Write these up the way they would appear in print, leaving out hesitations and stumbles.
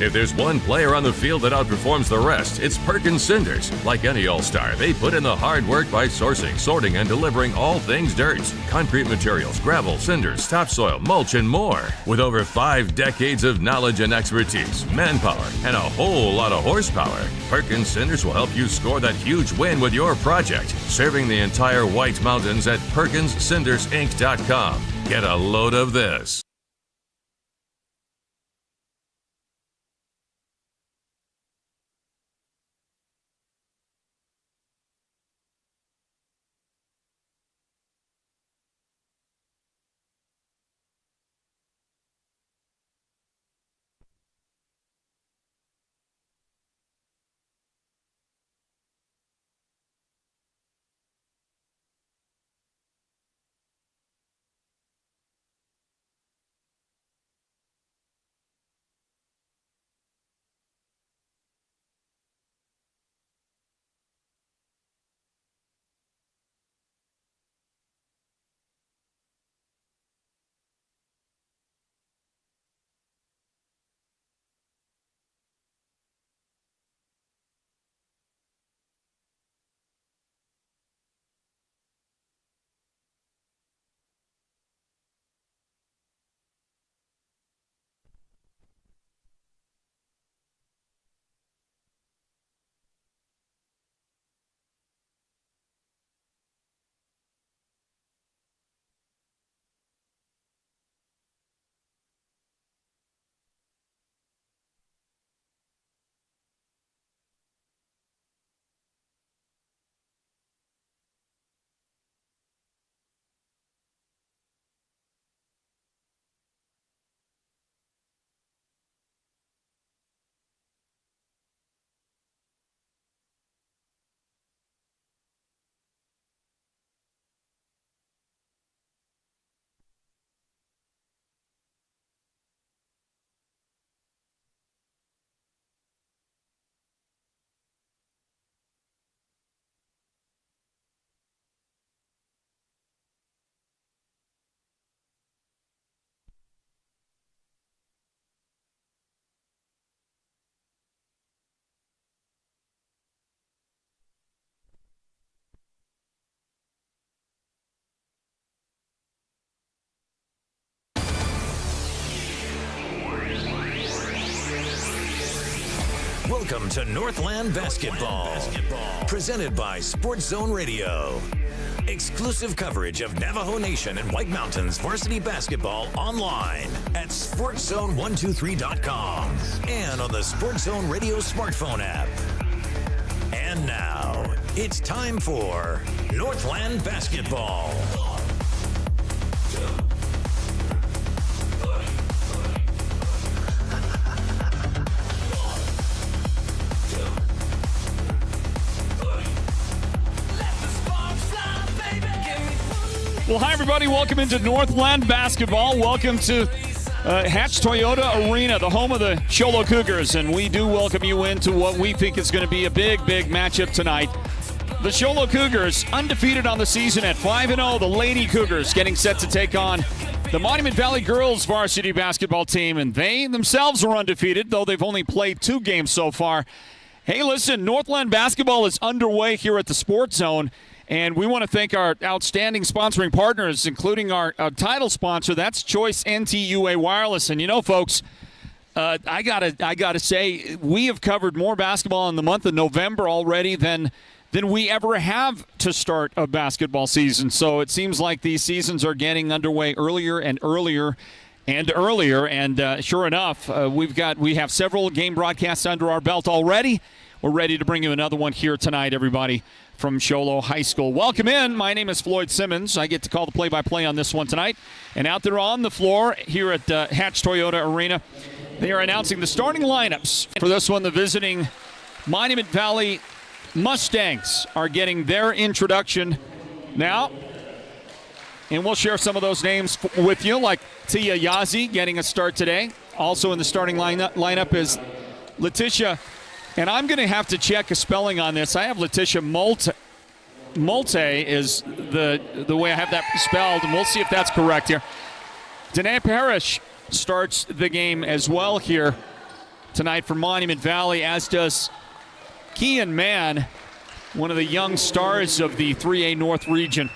If there's one player on the field that outperforms the rest, it's Perkins Cinders. Like any all-star, they put in the hard work by sourcing, sorting, and delivering all things dirt. Concrete materials, gravel, cinders, topsoil, mulch, and more. With over 5 decades of knowledge and expertise, manpower, and a whole lot of horsepower, Perkins Cinders will help you score that huge win with your project. Serving the entire White Mountains at PerkinsCindersInc.com. Get a load of this. Welcome to Northland Basketball, presented by Sports Zone Radio. Exclusive coverage of Navajo Nation and White Mountains varsity basketball online at SportsZone123.com and on the Sports Zone Radio smartphone app. And now, it's time for Northland Basketball. Well, hi, everybody. Welcome into Northland Basketball. Welcome to Hatch Toyota Arena, the home of the Sholo Cougars, and we do welcome you into what we think is going to be a big matchup tonight. The Sholo Cougars, undefeated on the season at 5-0. The Lady Cougars getting set to take on the Monument Valley girls varsity basketball team, and they themselves are undefeated, though they've only played 2 games so far. Hey, listen, Northland Basketball is underway here at the Sports Zone. And we want to thank our outstanding sponsoring partners, including our title sponsor. That's Choice NTUA Wireless. And you know, folks, I gotta say, we have covered more basketball in the month of November already than we ever have to start a basketball season. So it seems like these seasons are getting underway earlier and earlier and earlier. And sure enough, we have several game broadcasts under our belt already. We're ready to bring you another one here tonight, everybody, from Sholo High School. Welcome in. My name is Floyd Simmons. I get to call the play-by-play on this one tonight. And out there on the floor here at Hatch Toyota Arena, they are announcing the starting lineups. For this one, the visiting Monument Valley Mustangs are getting their introduction now. And we'll share some of those names with you, like Tia Yazi getting a start today. Also in the starting lineup is Letitia. And I'm going to have to check a spelling on this. I have Letitia Molte is the way I have that spelled, and we'll see if that's correct here. Danae Parrish starts the game as well here tonight for Monument Valley, as does Kean Mann, one of the young stars of the 3A North region.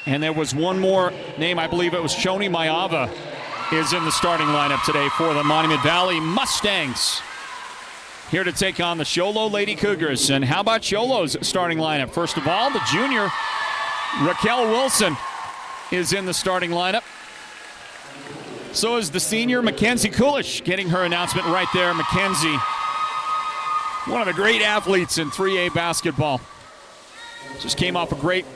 And there was one more name, I believe it was Shoni Mayava, is in the starting lineup today for the Monument Valley Mustangs. Here to take on the Sholo Lady Cougars. And how about Sholo's starting lineup? First of all, the junior Raquel Wilson is in the starting lineup. So is the senior Mackenzie Kulish, getting her announcement right there. Mackenzie, one of the great athletes in 3A basketball. Just came off a great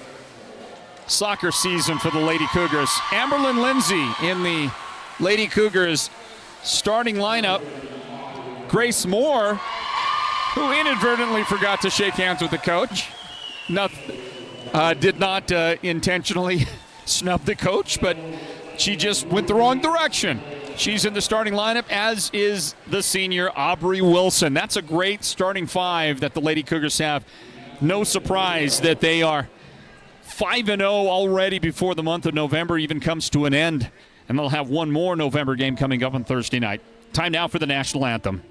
soccer season for the Lady Cougars. Amberlyn Lindsay in the Lady Cougars starting lineup. Grace Moore, who inadvertently forgot to shake hands with the coach. Did not intentionally snub the coach, but she just went the wrong direction. She's in the starting lineup, as is the senior Aubrey Wilson. That's a great starting five that the Lady Cougars have. No surprise that they are 5-0 already before the month of November even comes to an end. And they'll have one more November game coming up on Thursday night. Time now for the national anthem.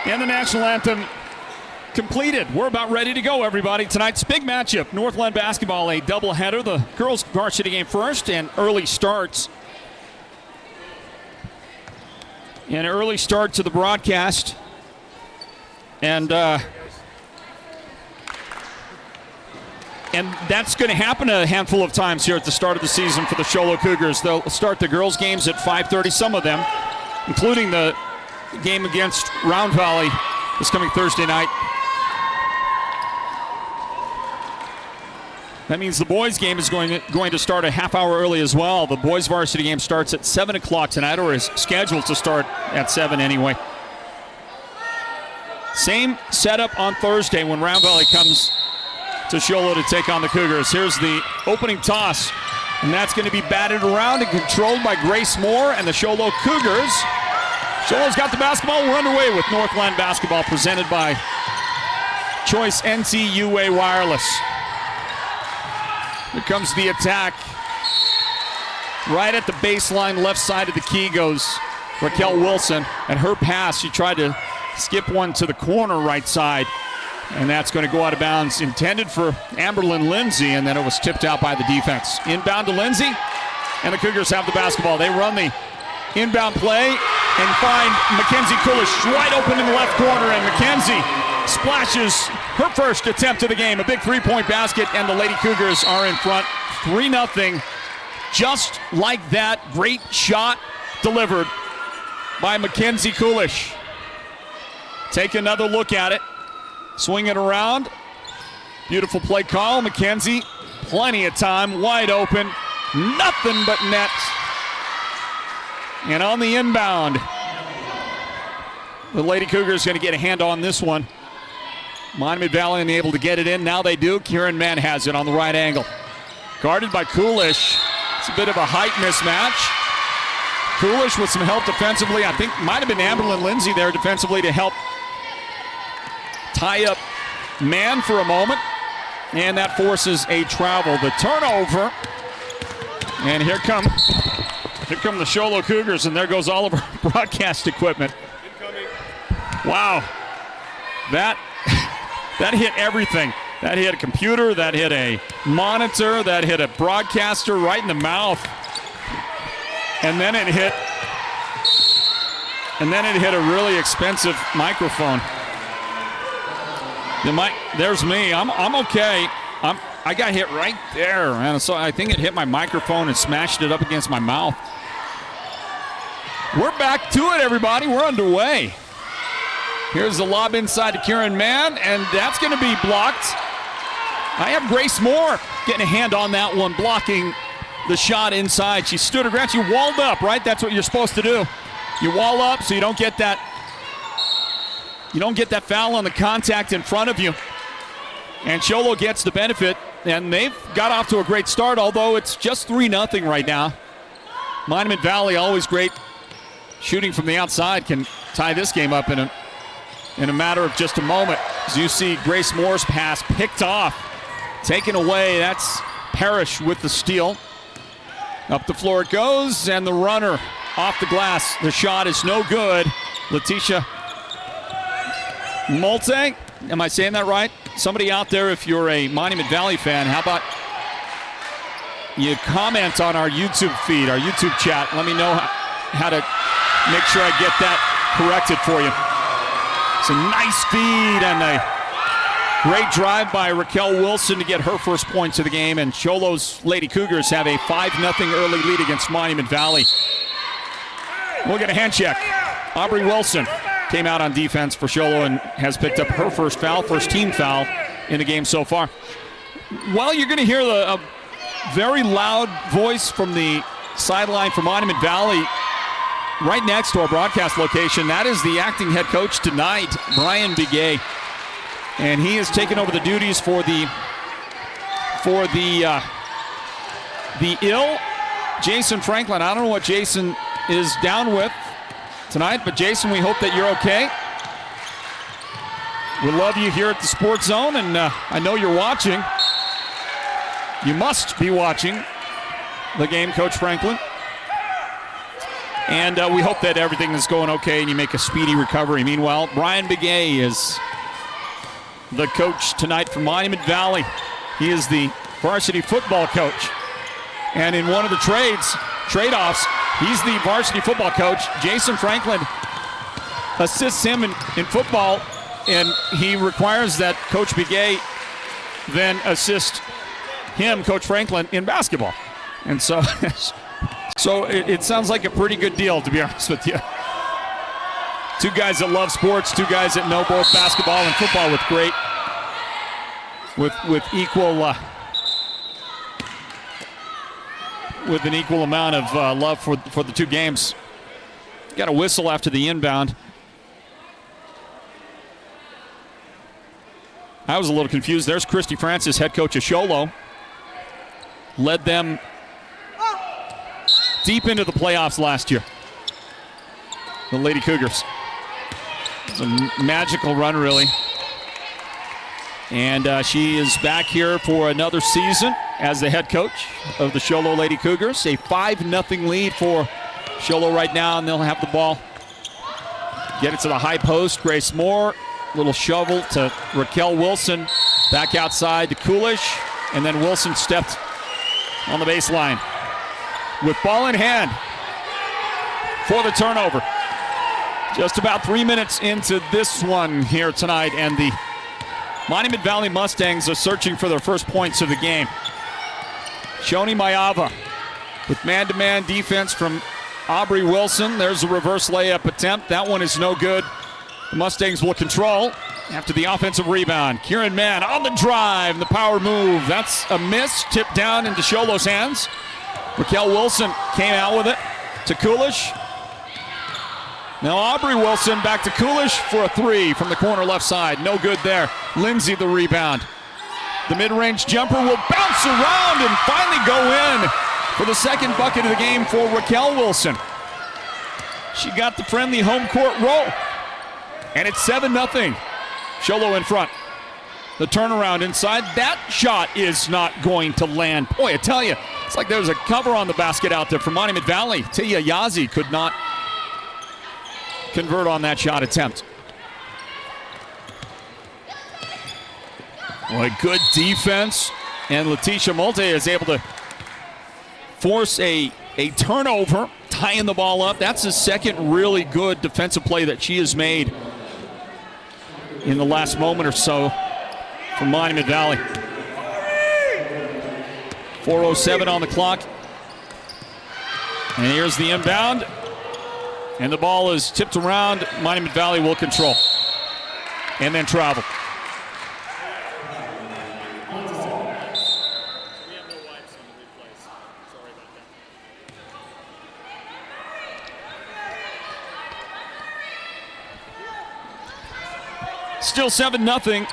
And the national anthem completed. We're about ready to go, everybody. Tonight's big matchup, Northland Basketball, a doubleheader. The girls' varsity game first, and early starts. An early start to the broadcast. And that's going to happen a handful of times here at the start of the season for the Sholo Cougars. They'll start the girls' games at 5:30, some of them, including the game against Round Valley this coming Thursday night. That means the boys' game is going to start a half hour early as well. The boys' varsity game starts at 7 o'clock tonight, or is scheduled to start at 7 anyway. Same setup on Thursday when Round Valley comes to Sholo to take on the Cougars. Here's the opening toss, and that's going to be batted around and controlled by Grace Moore and the Sholo Cougars. Sholo's got the basketball. We're underway with Northland Basketball, presented by Choice NTUA Wireless. Here comes the attack. Right at the baseline, left side of the key goes Raquel Wilson. And her pass, she tried to skip one to the corner right side. And that's going to go out of bounds, intended for Amberlyn Lindsay, and then it was tipped out by the defense. Inbound to Lindsay, and the Cougars have the basketball. They run the inbound play and find Mackenzie Kulish wide open in the left corner, and Mackenzie splashes her first attempt of the game. A big three-point basket, and the Lady Cougars are in front 3-0. Just like that, great shot delivered by Mackenzie Kulish. Take another look at it. Swing it around. Beautiful play call. Mackenzie, plenty of time, wide open. Nothing but net. And on the inbound, The Lady Cougars going to get a hand on this one. Monument Valley unable to get it in. Now they do. Kieran Mann has it on the right angle. Guarded by Coolish. It's a bit of a height mismatch. Coolish with some help defensively. I think might have been Amberlyn Lindsay there defensively to help tie up Mann for a moment. And that forces a travel. The turnover. And here come the Show Low Cougars, and there goes all of our broadcast equipment. Wow. That hit everything. That hit a computer, that hit a monitor, that hit a broadcaster right in the mouth. And then it hit a really expensive microphone. There's me. I'm okay. I got hit right there, and so I think it hit my microphone and smashed it up against my mouth. We're back to it, everybody. We're underway. Here's the lob inside to Kieran Mann, and that's going to be blocked. I have Grace Moore getting a hand on that one, blocking the shot inside. She stood her ground. She walled up, right? That's what you're supposed to do. You wall up so you don't get that foul on the contact in front of you. And Sholo gets the benefit, and they've got off to a great start, although it's just 3-0 right now. Monument Valley, always great shooting from the outside, can tie this game up in a matter of just a moment. As you see Grace Moore's pass picked off, taken away. That's Parrish with the steal. Up the floor it goes, and the runner off the glass. The shot is no good. Letitia Molte, am I saying that right? Somebody out there, if you're a Monument Valley fan, how about you comment on our YouTube feed, our YouTube chat. Let me know how to make sure I get that corrected for you. It's a nice feed and a great drive by Raquel Wilson to get her first points of the game, and Sholo's Lady Cougars have a 5-0 early lead against Monument Valley. We'll get a hand check. Aubrey Wilson came out on defense for Sholo and has picked up her first team foul in the game so far. Well, you're going to hear a very loud voice from the sideline for Monument Valley right next to our broadcast location. That is the acting head coach tonight, Brian Begay. And he has taken over the duties for the ill Jason Franklin. I don't know what Jason is down with tonight, but Jason, we hope that you're okay. We love you here at the Sports Zone, and I know you're watching. You must be watching the game, Coach Franklin. And we hope that everything is going okay and you make a speedy recovery. Meanwhile, Brian Begay is the coach tonight for Monument Valley. He is the varsity football coach. And in one of the trade-offs, he's the varsity football coach. Jason Franklin assists him in football, and he requires that Coach Begay then assist him, Coach Franklin, in basketball. And so, it sounds like a pretty good deal, to be honest with you. Two guys that love sports, two guys that know both basketball and football with an equal amount of love for the two games. Got a whistle after the inbound. I was a little confused. There's Christy Francis, head coach of Sholo. Led them deep into the playoffs last year. The Lady Cougars. It's a magical run, really. And she is back here for another season as the head coach of the Sholo Lady Cougars. A 5-0 lead for Sholo right now, and they'll have the ball. Get it to the high post. Grace Moore, little shovel to Raquel Wilson. Back outside to Coolish, and then Wilson stepped on the baseline with ball in hand for the turnover. Just about 3 minutes into this one here tonight, and the Monument Valley Mustangs are searching for their first points of the game. Shoni Mayava with man-to-man defense from Aubrey Wilson. There's a reverse layup attempt. That one is no good. The Mustangs will control after the offensive rebound. Kieran Mann on the drive, the power move. That's a miss, tipped down into Sholo's hands. Raquel Wilson came out with it to Coolish. Now Aubrey Wilson back to Coolish for a three from the corner left side. No good there. Lindsay the rebound. The mid-range jumper will bounce around and finally go in for the second bucket of the game for Raquel Wilson. She got the friendly home court roll. And it's 7-0. Sholo in front. The turnaround inside. That shot is not going to land. Boy, I tell you, it's like there's a cover on the basket out there from Monument Valley. Tia Yazi could not convert on that shot attempt. Boy, good defense. And Letitia Molte is able to force a turnover, tying the ball up. That's the second really good defensive play that she has made in the last moment or so from Monument Valley. 4:07 on the clock. And here's the inbound. And the ball is tipped around. Monument Valley will control. And then travel. Still 7-0.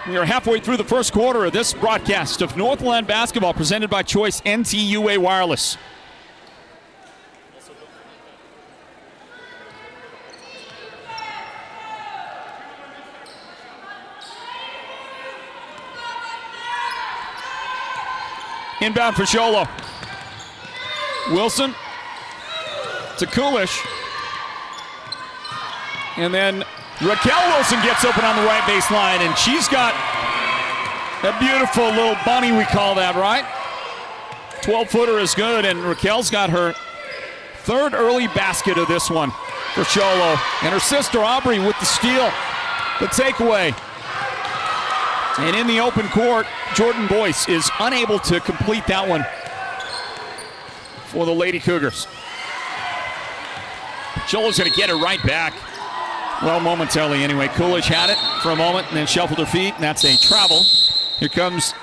We are halfway through the first quarter of this broadcast of Northland Basketball presented by Choice NTUA Wireless. Inbound for Sholo. Wilson to Coolish. And then Raquel Wilson gets open on the right baseline, and she's got a beautiful little bunny, we call that, right? 12-footer is good, and Raquel's got her third early basket of this one for Sholo. And her sister Aubrey with the steal, the takeaway. And in the open court, Jordan Boyce is unable to complete that one for the Lady Cougars. Sholo's going to get it right back. Well, momentarily anyway. Coolidge had it for a moment and then shuffled her feet, and that's a travel. Here comes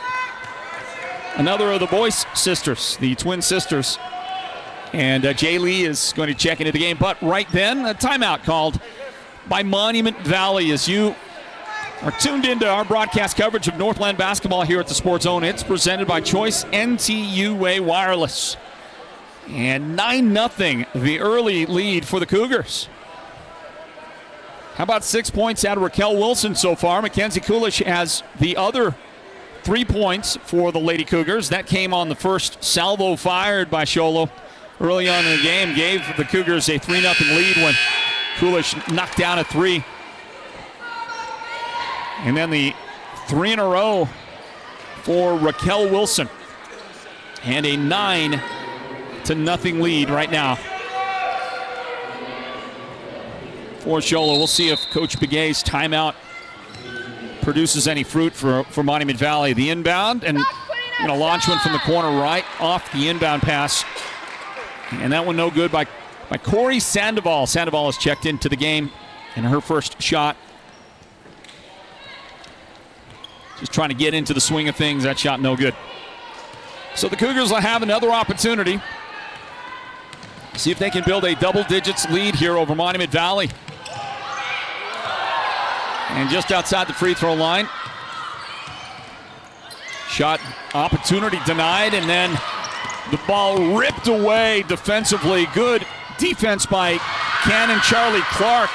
another of the Boyce sisters, the twin sisters. And Jay Lee is going to check into the game. But right then, a timeout called by Monument Valley. As you are tuned into our broadcast coverage of Northland Basketball here at the Sports Zone, it's presented by Choice NTUA Wireless. And 9-0, the early lead for the Cougars. How about 6 points out of Raquel Wilson so far? Mackenzie Coolish has the other 3 points for the Lady Cougars. That came on the first salvo fired by Sholo early on in the game. Gave the Cougars a 3-0 lead when Coolish knocked down a three. And then the 3 in a row for Raquel Wilson. And a 9-0 lead right now for Sholo. We'll see if Coach Begay's timeout produces any fruit for Monument Valley. The inbound, and going to launch one from the corner right off the inbound pass. And that one no good by Corey Sandoval. Sandoval has checked into the game in her first shot. Just trying to get into the swing of things. That shot no good. So the Cougars will have another opportunity. See if they can build a double digits lead here over Monument Valley. And just outside the free throw line. Shot opportunity denied, and then the ball ripped away defensively. Good defense by Cannon Charlie Clark.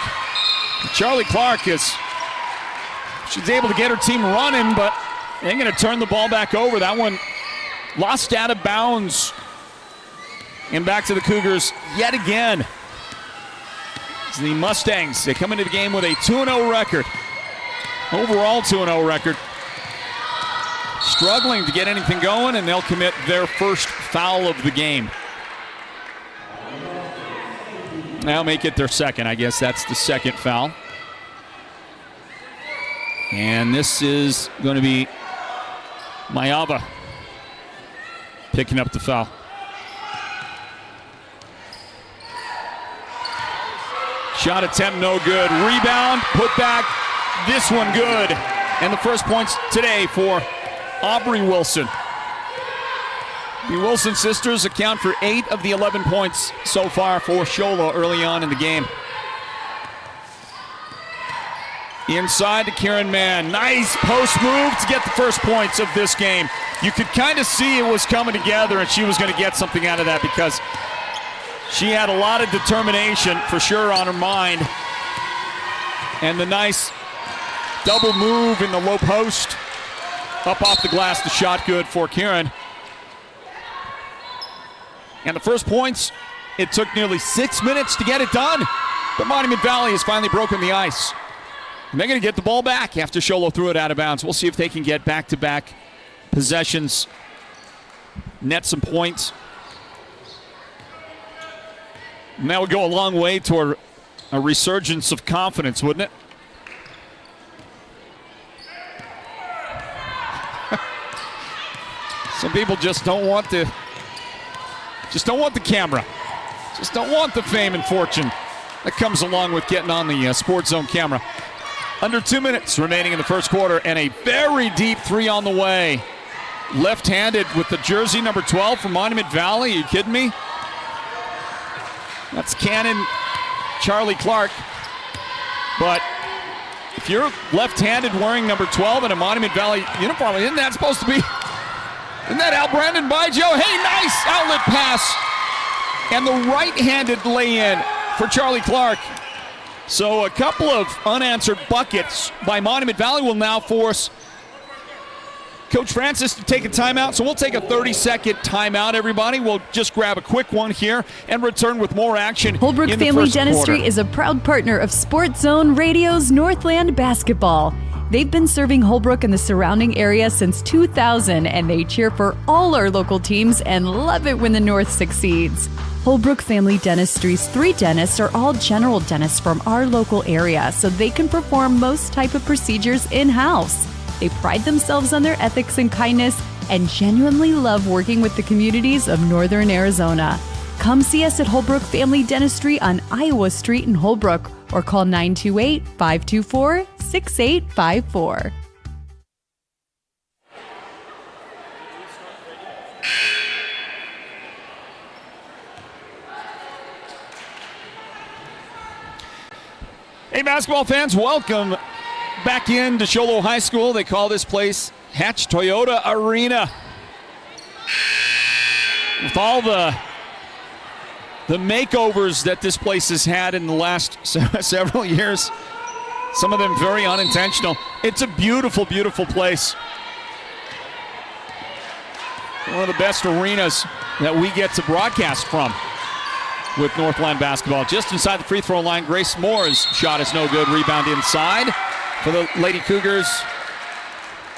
Charlie Clark she's able to get her team running, but they're going to turn the ball back over. That one lost out of bounds. And back to the Cougars yet again. It's the Mustangs. They come into the game with a 2-0 record. Overall 2-0 record. Struggling to get anything going, and they'll commit their first foul of the game. They'll make it their second. I guess that's the second foul. And this is going to be Mayava picking up the foul. Shot attempt no good. Rebound, put back, this one good. And the first points today for Aubrey Wilson. The Wilson sisters account for 8 of the 11 points so far for Sholo early on in the game. Inside to Kieran Mann. Nice post move to get the first points of this game. You could kind of see it was coming together and she was going to get something out of that because she had a lot of determination for sure on her mind. And the nice double move in the low post. Up off the glass, the shot good for Kieran. And the first points, it took nearly 6 minutes to get it done. But Monument Valley has finally broken the ice. And they're going to get the ball back after Sholo threw it out of bounds. We'll see if they can get back-to-back possessions, net some points. And that would go a long way toward a resurgence of confidence, wouldn't it? Some people just don't want the camera. Just don't want the fame and fortune that comes along with getting on the Sports Zone camera. Under 2 minutes remaining in the first quarter, and a very deep three on the way. Left-handed with the jersey number 12 from Monument Valley. Are you kidding me? That's Cannon Charlie Clark. But if you're left-handed wearing number 12 in a Monument Valley uniform, isn't that supposed to be? Isn't that Al Brandon Bijo? Hey, nice outlet pass. And the right-handed lay-in for Charlie Clark. So a couple of unanswered buckets by Monument Valley will now force Coach Francis to take a timeout. So we'll take a 30-second timeout, everybody. We'll just grab a quick one here and return with more action. Holbrook Family Dentistry is a proud partner of Sports Zone Radio's Northland Basketball. They've been serving Holbrook and the surrounding area since 2000, and they cheer for all our local teams and love it when the North succeeds. Holbrook Family Dentistry's 3 dentists are all general dentists from our local area, so they can perform most type of procedures in-house. They pride themselves on their ethics and kindness and genuinely love working with the communities of Northern Arizona. Come see us at Holbrook Family Dentistry on Iowa Street in Holbrook or call 928-524-6854. Hey, basketball fans, welcome back into Sholo High School. They call this place Hatch Toyota Arena. With all the makeovers that this place has had in the last several years, some of them very unintentional. It's a beautiful, beautiful place. One of the best arenas that we get to broadcast from with Northland Basketball. Just inside the free throw line, Grace Moore's shot is no good. Rebound inside for the Lady Cougars.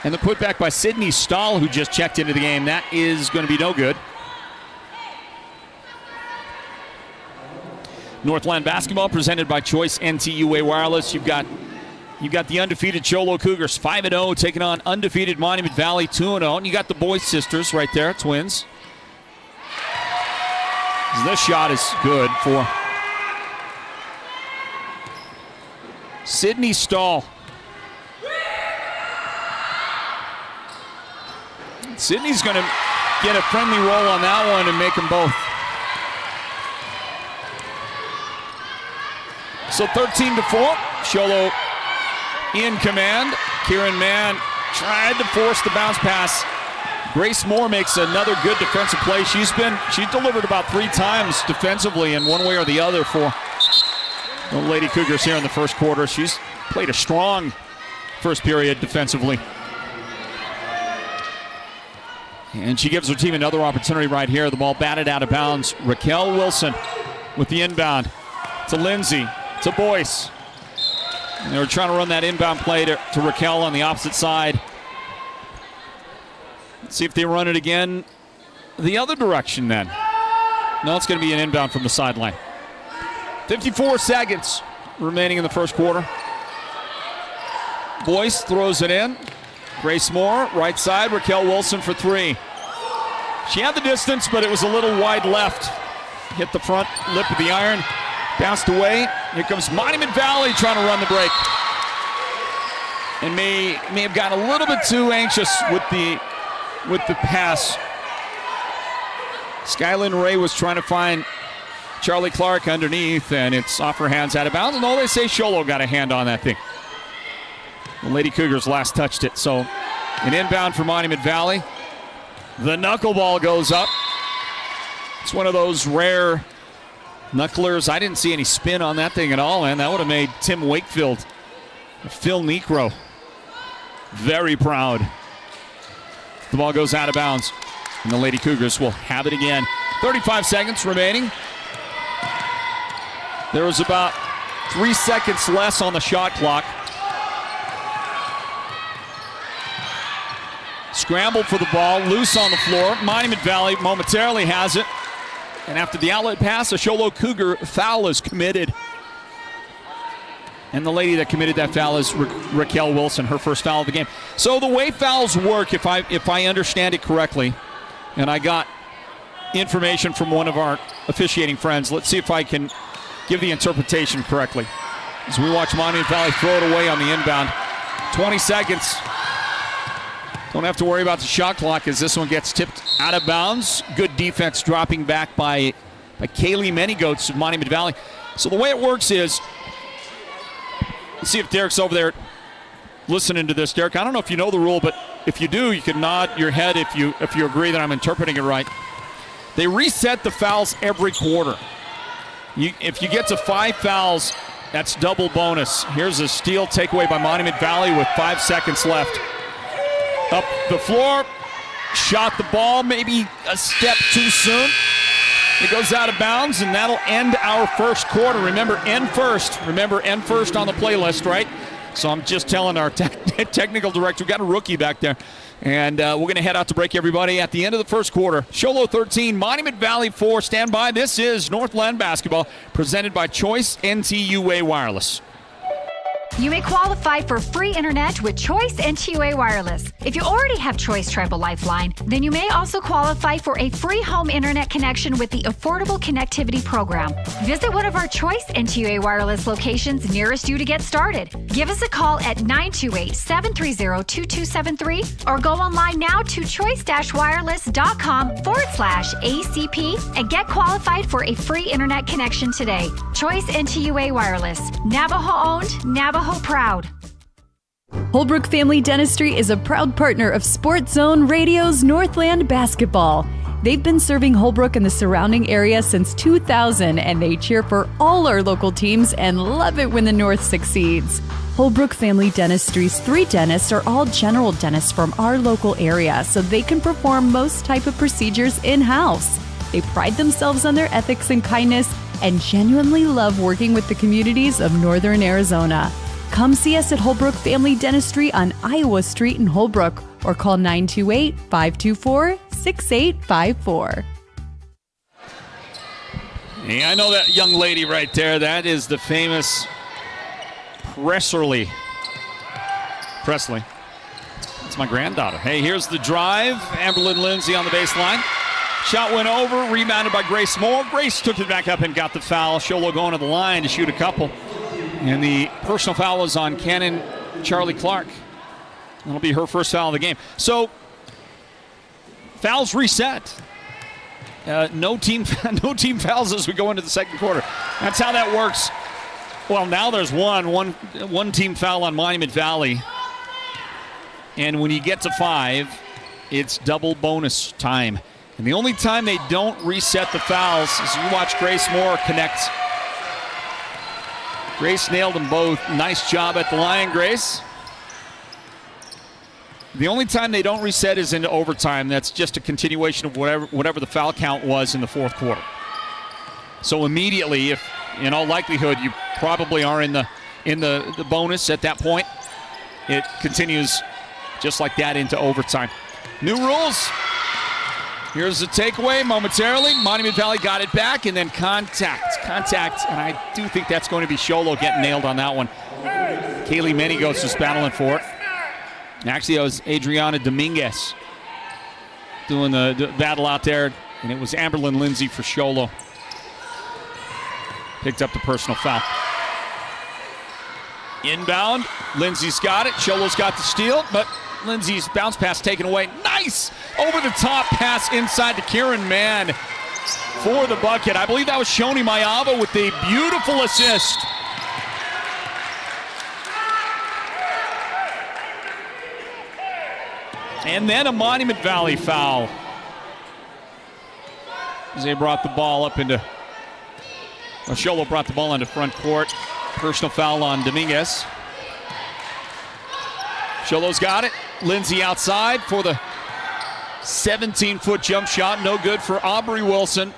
And the putback by Sydney Stahl, who just checked into the game. That is going to be no good. Northland Basketball presented by Choice NTUA Wireless. You've got the undefeated Sholo Cougars 5-0 taking on undefeated Monument Valley 2-0. And you got the Boys sisters right there, twins. This shot is good for Sydney Stahl. Sydney's going to get a friendly roll on that one and make them both. So 13-4, Sholo in command. Kieran Mann tried to force the bounce pass. Grace Moore makes another good defensive play. She's delivered about 3 times defensively in one way or the other for the Lady Cougars here in the first quarter. She's played a strong first period defensively. And she gives her team another opportunity right here. The ball batted out of bounds. Raquel Wilson with the inbound to Lindsay, to Boyce. And they were trying to run that inbound play to Raquel on the opposite side. Let's see if they run it again the other direction then. No, it's going to be an inbound from the sideline. 54 seconds remaining in the first quarter. Boyce throws it in. Grace Moore, right side. Raquel Wilson for 3. She had the distance, but it was a little wide left. Hit the front lip of the iron. Bounced away. Here comes Monument Valley trying to run the break. And may have gotten a little bit too anxious with the pass. Skylyn Ray was trying to find Charlie Clark underneath, and it's off her hands out of bounds. And they say Sholo got a hand on that thing. The Lady Cougars last touched it. So an inbound for Monument Valley. The knuckleball goes up. It's one of those rare knucklers. I didn't see any spin on that thing at all, and that would have made Tim Wakefield, Phil Necro, very proud. The ball goes out of bounds, and the Lady Cougars will have it again. 35 seconds remaining. There was about 3 seconds less on the shot clock. Scramble for the ball, loose on the floor. Monument Valley momentarily has it. And after the outlet pass, a Sholo Cougar foul is committed. And the lady that committed that foul is Raquel Wilson, her first foul of the game. So the way fouls work, if I understand it correctly, and I got information from one of our officiating friends, let's see if I can give the interpretation correctly. As we watch Monument Valley throw it away on the inbound. 20 seconds. Don't have to worry about the shot clock as this one gets tipped out of bounds. Good defense dropping back by Kaylee Manygoats of Monument Valley. So the way it works is, let's see if Derek's over there listening to this. Derek, I don't know if you know the rule, but if you do, you can nod your head if you agree that I'm interpreting it right. They reset the fouls every quarter. If you get to 5 fouls, that's double bonus. Here's a steal takeaway by Monument Valley with 5 seconds left. Up the floor, shot the ball, maybe a step too soon. It goes out of bounds, and that'll end our first quarter. Remember, end first on the playlist, right? So I'm just telling our technical director, we've got a rookie back there. And we're going to head out to break, everybody, at the end of the first quarter. Sholo 13, Monument Valley 4. Stand by. This is Northland Basketball, presented by Choice NTUA Wireless. You may qualify for free internet with Choice NTUA Wireless. If you already have Choice Tribal Lifeline, then you may also qualify for a free home internet connection with the Affordable Connectivity Program. Visit one of our Choice NTUA Wireless locations nearest you to get started. Give us a call at 928-730-2273 or go online now to choice-wireless.com/ACP and get qualified for a free internet connection today. Choice NTUA Wireless. Navajo owned, Navajo proud. Holbrook Family Dentistry is a proud partner of Sports Zone Radio's Northland Basketball. They've been serving Holbrook and the surrounding area since 2000, and they cheer for all our local teams and love it when the North succeeds. Holbrook Family Dentistry's 3 dentists are all general dentists from our local area, so they can perform most type of procedures in-house. They pride themselves on their ethics and kindness and genuinely love working with the communities of Northern Arizona. Come see us at Holbrook Family Dentistry on Iowa Street in Holbrook or call 928-524-6854. Yeah, I know that young lady right there. That is the famous Presley. That's my granddaughter. Hey, here's the drive. Amberlyn Lindsay on the baseline. Shot went over, rebounded by Grace Moore. Grace took it back up and got the foul. Sholo going to the line to shoot a couple. And the personal foul was on Cannon Charlie Clark. That'll be her first foul of the game. So, fouls reset. No team fouls as we go into the second quarter. That's how that works. Well, now there's one team foul on Monument Valley. And when you get to 5, it's double bonus time. And the only time they don't reset the fouls is you watch Grace Moore connect. Grace nailed them both. Nice job at the line, Grace. The only time they don't reset is into overtime. That's just a continuation of whatever the foul count was in the fourth quarter. So immediately, if in all likelihood you probably are in the bonus at that point, it continues just like that into overtime. New rules. Here's the takeaway momentarily. Monument Valley got it back, and then contact. And I do think that's going to be Sholo getting nailed on that one. Kaylee Manygoats is battling for it. Actually, it was Adriana Dominguez doing the battle out there, and it was Amberlyn Lindsay for Sholo. Picked up the personal foul. Inbound. Lindsay's got it. Sholo's got the steal, but Lindsay's bounce pass taken away. Nice over-the-top pass inside to Kieran Mann. for the bucket. I believe that was Shoni Mayava with a beautiful assist. And then a Monument Valley foul. As they brought the ball up into, Sholo brought the ball into front court. Personal foul on Dominguez. Sholo's got it. Lindsay outside for the 17-foot jump shot. No good for Aubrey Wilson.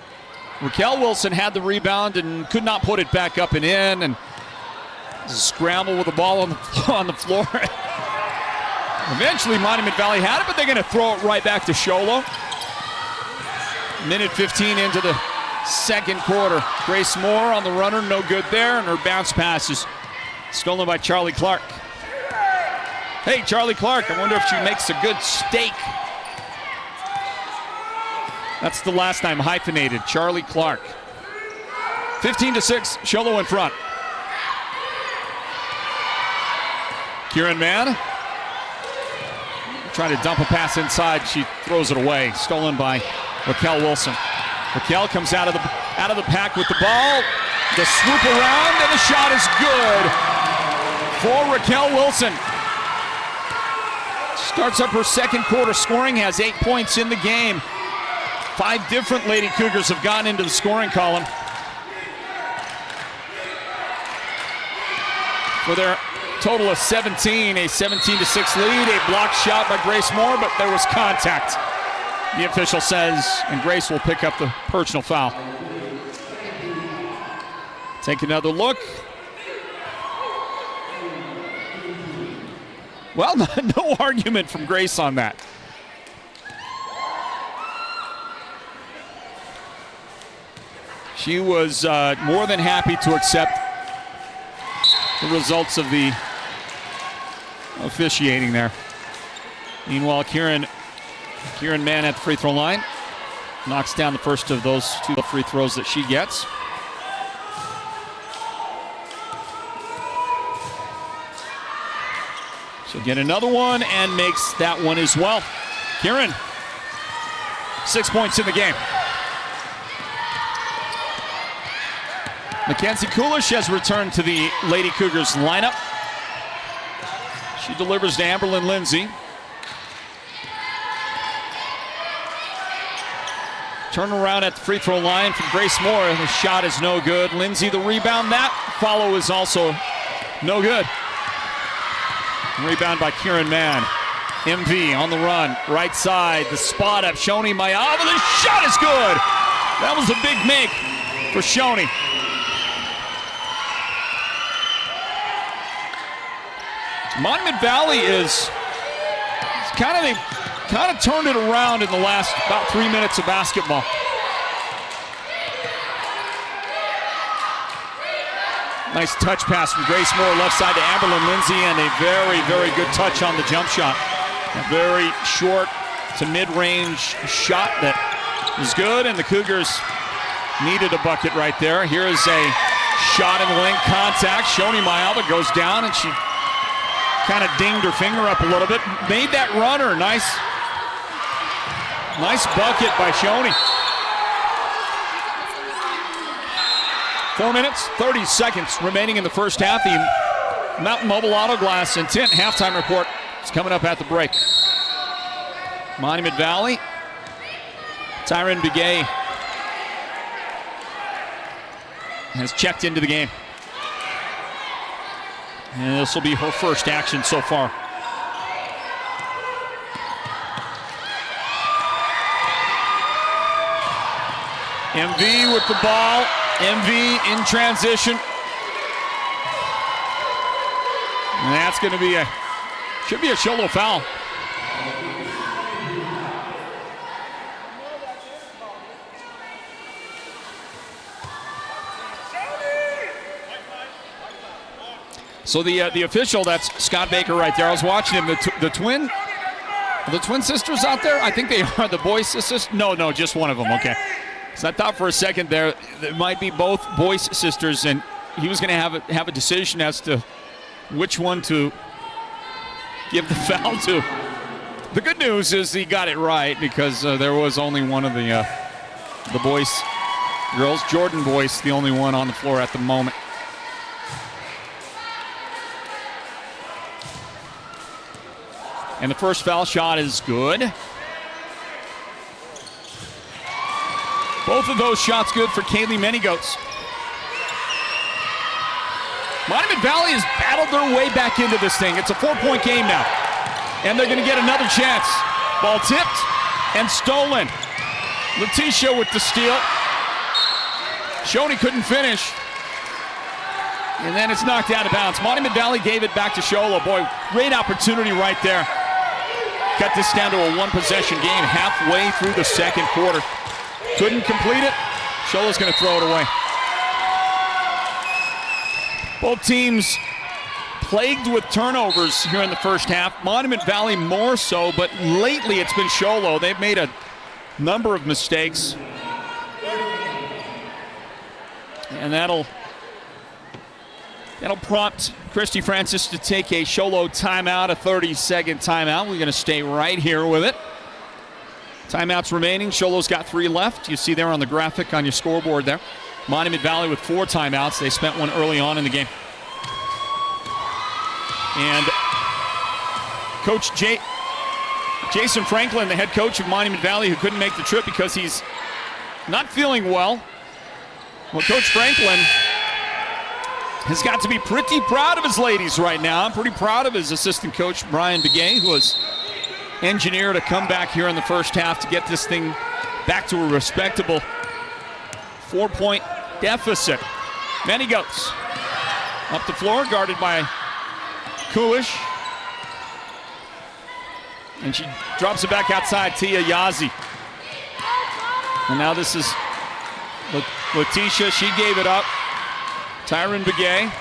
Raquel Wilson had the rebound and could not put it back up and in. And scramble with the ball on the floor. Eventually Monument Valley had it, but they're going to throw it right back to Sholo. Minute 15 into the second quarter. Grace Moore on the runner, no good there, and her bounce pass is stolen by Charlie Clark. Hey, Charlie Clark, I wonder if she makes a good steak. That's the last time hyphenated, Charlie Clark. 15-6, Sholo in front. Kieran Mann trying to dump a pass inside. She throws it away. Stolen by Raquel Wilson. Raquel comes out of the pack with the ball. The swoop around, and the shot is good for Raquel Wilson. Starts up her second quarter scoring, has 8 points in the game. 5 different Lady Cougars have gone into the scoring column for their total of 17, a 17-6 lead, a blocked shot by Grace Moore, but there was contact, the official says, and Grace will pick up the personal foul. Take another look. Well, no argument from Grace on that. She was more than happy to accept the results of the officiating there. Meanwhile, Kieran Mann at the free throw line knocks down the first of those 2 free throws that she gets. She'll get another one and makes that one as well. Kieran, 6 points in the game. Mackenzie Kulish has returned to the Lady Cougars lineup. She delivers to Amberlyn Lindsay. Turn around at the free throw line from Grace Moore. The shot is no good. Lindsay the rebound. That follow is also no good. Rebound by Kieran Mann. MV on the run. Right side. The spot up. Shoni Mayava. The shot is good. That was a big make for Shoni. Monument Valley is kind of turned it around in the last about 3 minutes of basketball. Nice touch pass from Grace Moore, left side to Amberlyn Lindsay, and a very, very good touch on the jump shot. A very short to mid-range shot that is good, and the Cougars needed a bucket right there. Here is a shot in the lane, contact. Shoni Mayava goes down, and she kind of dinged her finger up a little bit. Made that runner. Nice bucket by Shoni. 4 minutes, 30 seconds remaining in the first half. The Mountain Mobile Auto Glass and Tint halftime report is coming up at the break. Monument Valley. Tyron Begay has checked into the game. And this will be her first action so far. MV with the ball. MV in transition. And that's going to be should be a Sholo foul. So the official, that's Scott Baker right there. I was watching him. The twin sisters out there. I think they are the Boyce sisters. No, just one of them. Okay. So I thought for a second there might be both Boyce sisters, and he was going to have a decision as to which one to give the foul to. The good news is he got it right because there was only one of the the girls. Jordan Boyce, the only one on the floor at the moment. And the first foul shot is good. Both of those shots good for Kaylee Menigoats. Monument Valley has battled their way back into this thing. It's a 4-point game now. And they're going to get another chance. Ball tipped and stolen. Letitia with the steal. Shoney couldn't finish. And then it's knocked out of bounds. Monument Valley gave it back to Sholo. Boy, great opportunity right there. Cut this down to a one-possession game halfway through the second quarter. Couldn't complete it. Sholo's going to throw it away. Both teams plagued with turnovers here in the first half. Monument Valley more so, but lately it's been Sholo. They've made a number of mistakes. And that'll prompt Christy Francis to take a Sholo timeout, a 30-second timeout. We're going to stay right here with it. Timeouts remaining. Sholo's got 3 left. You see there on the graphic on your scoreboard there. Monument Valley with 4 timeouts. They spent one early on in the game. And Coach Jason Franklin, the head coach of Monument Valley, who couldn't make the trip because he's not feeling well. Well, Coach Franklin has got to be pretty proud of his ladies right now. I'm pretty proud of his assistant coach, Brian Begay, who has engineered a comeback here in the first half to get this thing back to a respectable 4-point deficit. Menigoats up the floor, guarded by Kulish. And she drops it back outside, Tia Yazzie. And now this is Letitia. She gave it up. Tyron Begay.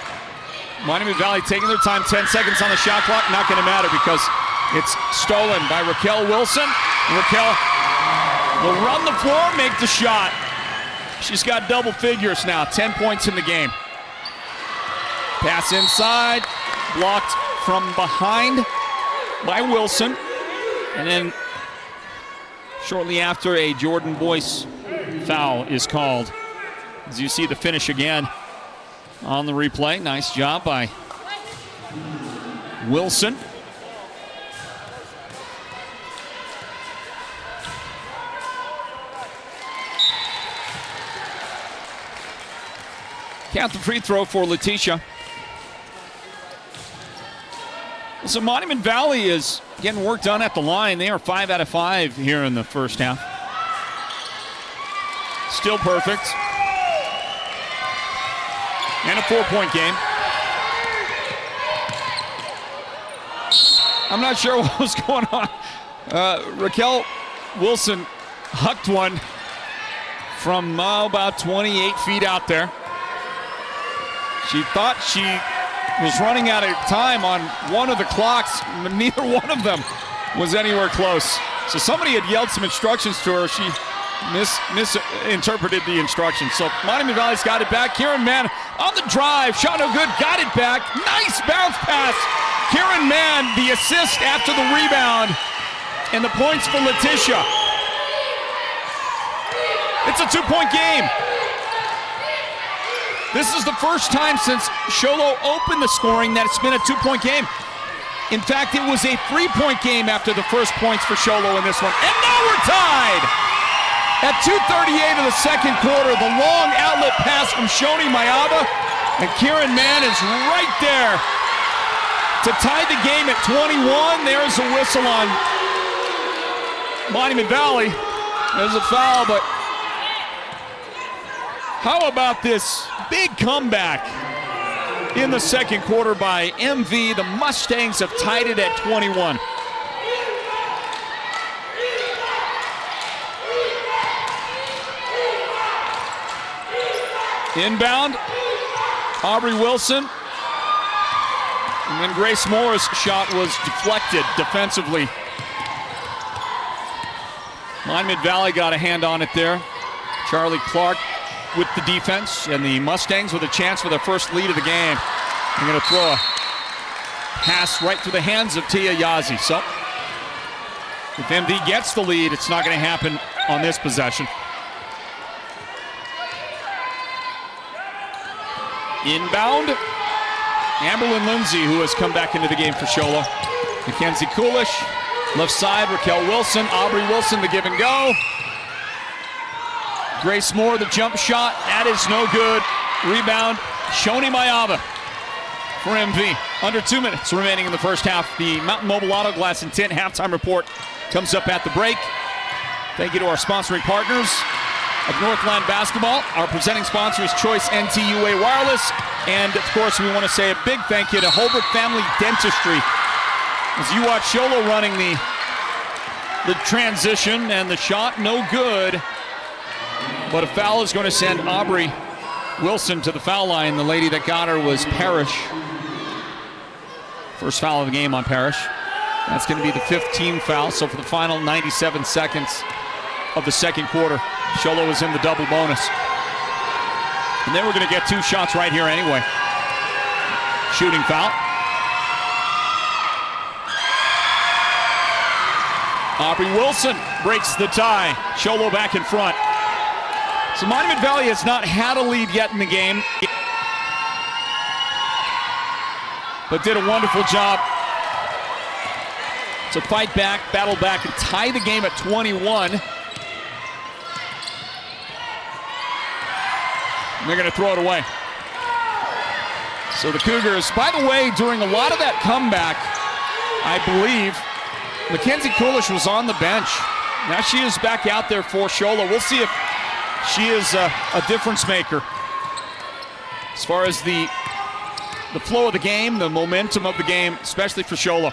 Monument Valley taking their time, 10 seconds on the shot clock. Not going to matter because it's stolen by Raquel Wilson. Raquel will run the floor, make the shot. She's got double figures now, 10 points in the game. Pass inside, blocked from behind by Wilson. And then shortly after, a Jordan Boyce foul is called. As you see the finish again on the replay. Nice job by Wilson. Count the free throw for Letitia. So Monument Valley is getting work done at the line. They are 5 out of 5 here in the first half. Still perfect. And a 4-point game. I'm not sure what was going on. Raquel Wilson hucked one from about 28 feet out there. She thought she was running out of time on one of the clocks. Neither one of them was anywhere close. So somebody had yelled some instructions to her. She misinterpreted the instructions. So Monument Valley's got it back. Kieran Mann on the drive. Shot no good. Got it back. Nice bounce pass. Kieran Mann, the assist after the rebound. And the points for Letitia. It's a 2-point game. This is the first time since Sholo opened the scoring that it's been a 2-point game. In fact, it was a 3-point game after the first points for Sholo in this one. And now we're tied! At 2:38 of the second quarter, the long outlet pass from Shoni Mayava, and Kieran Mann is right there to tie the game at 21. There's a whistle on Monument Valley. There's a foul, but how about this big comeback in the second quarter by MV? The Mustangs have tied it at 21. Inbound, Aubrey Wilson. And then Grace Moore's shot was deflected defensively. Monument Valley got a hand on it there. Charlie Clark with the defense, and the Mustangs with a chance for their first lead of the game. They're going to throw a pass right through the hands of Tia Yazzie. So if MV gets the lead, it's not going to happen on this possession. Inbound. Amberlyn Lindsay, who has come back into the game for Sholo. Mackenzie Coolish, left side, Raquel Wilson, Aubrey Wilson, the give and go. Grace Moore, the jump shot, that is no good. Rebound, Shoni Mayava for MV. Under 2 minutes remaining in the first half. The Mountain Mobile Auto Glass and Tint halftime report comes up at the break. Thank you to our sponsoring partners of Northland Basketball. Our presenting sponsor is Choice NTUA Wireless. And of course, we want to say a big thank you to Holbrook Family Dentistry. As you watch Sholo running the transition, and the shot no good. But a foul is going to send Aubrey Wilson to the foul line. The lady that got her was Parrish. First foul of the game on Parrish. That's going to be the 5th team foul. So for the final 97 seconds of the second quarter, Sholo is in the double bonus. And then we're going to get 2 shots right here anyway. Shooting foul. Aubrey Wilson breaks the tie. Sholo back in front. So Monument Valley has not had a lead yet in the game, but did a wonderful job to fight back, battle back, and tie the game at 21. And they're going to throw it away. So the Cougars, by the way, during a lot of that comeback, I believe, Mackenzie Coolish was on the bench. Now she is back out there for Sholo. We'll see if she is a difference maker as far as the flow of the game, the momentum of the game, especially for Sholo.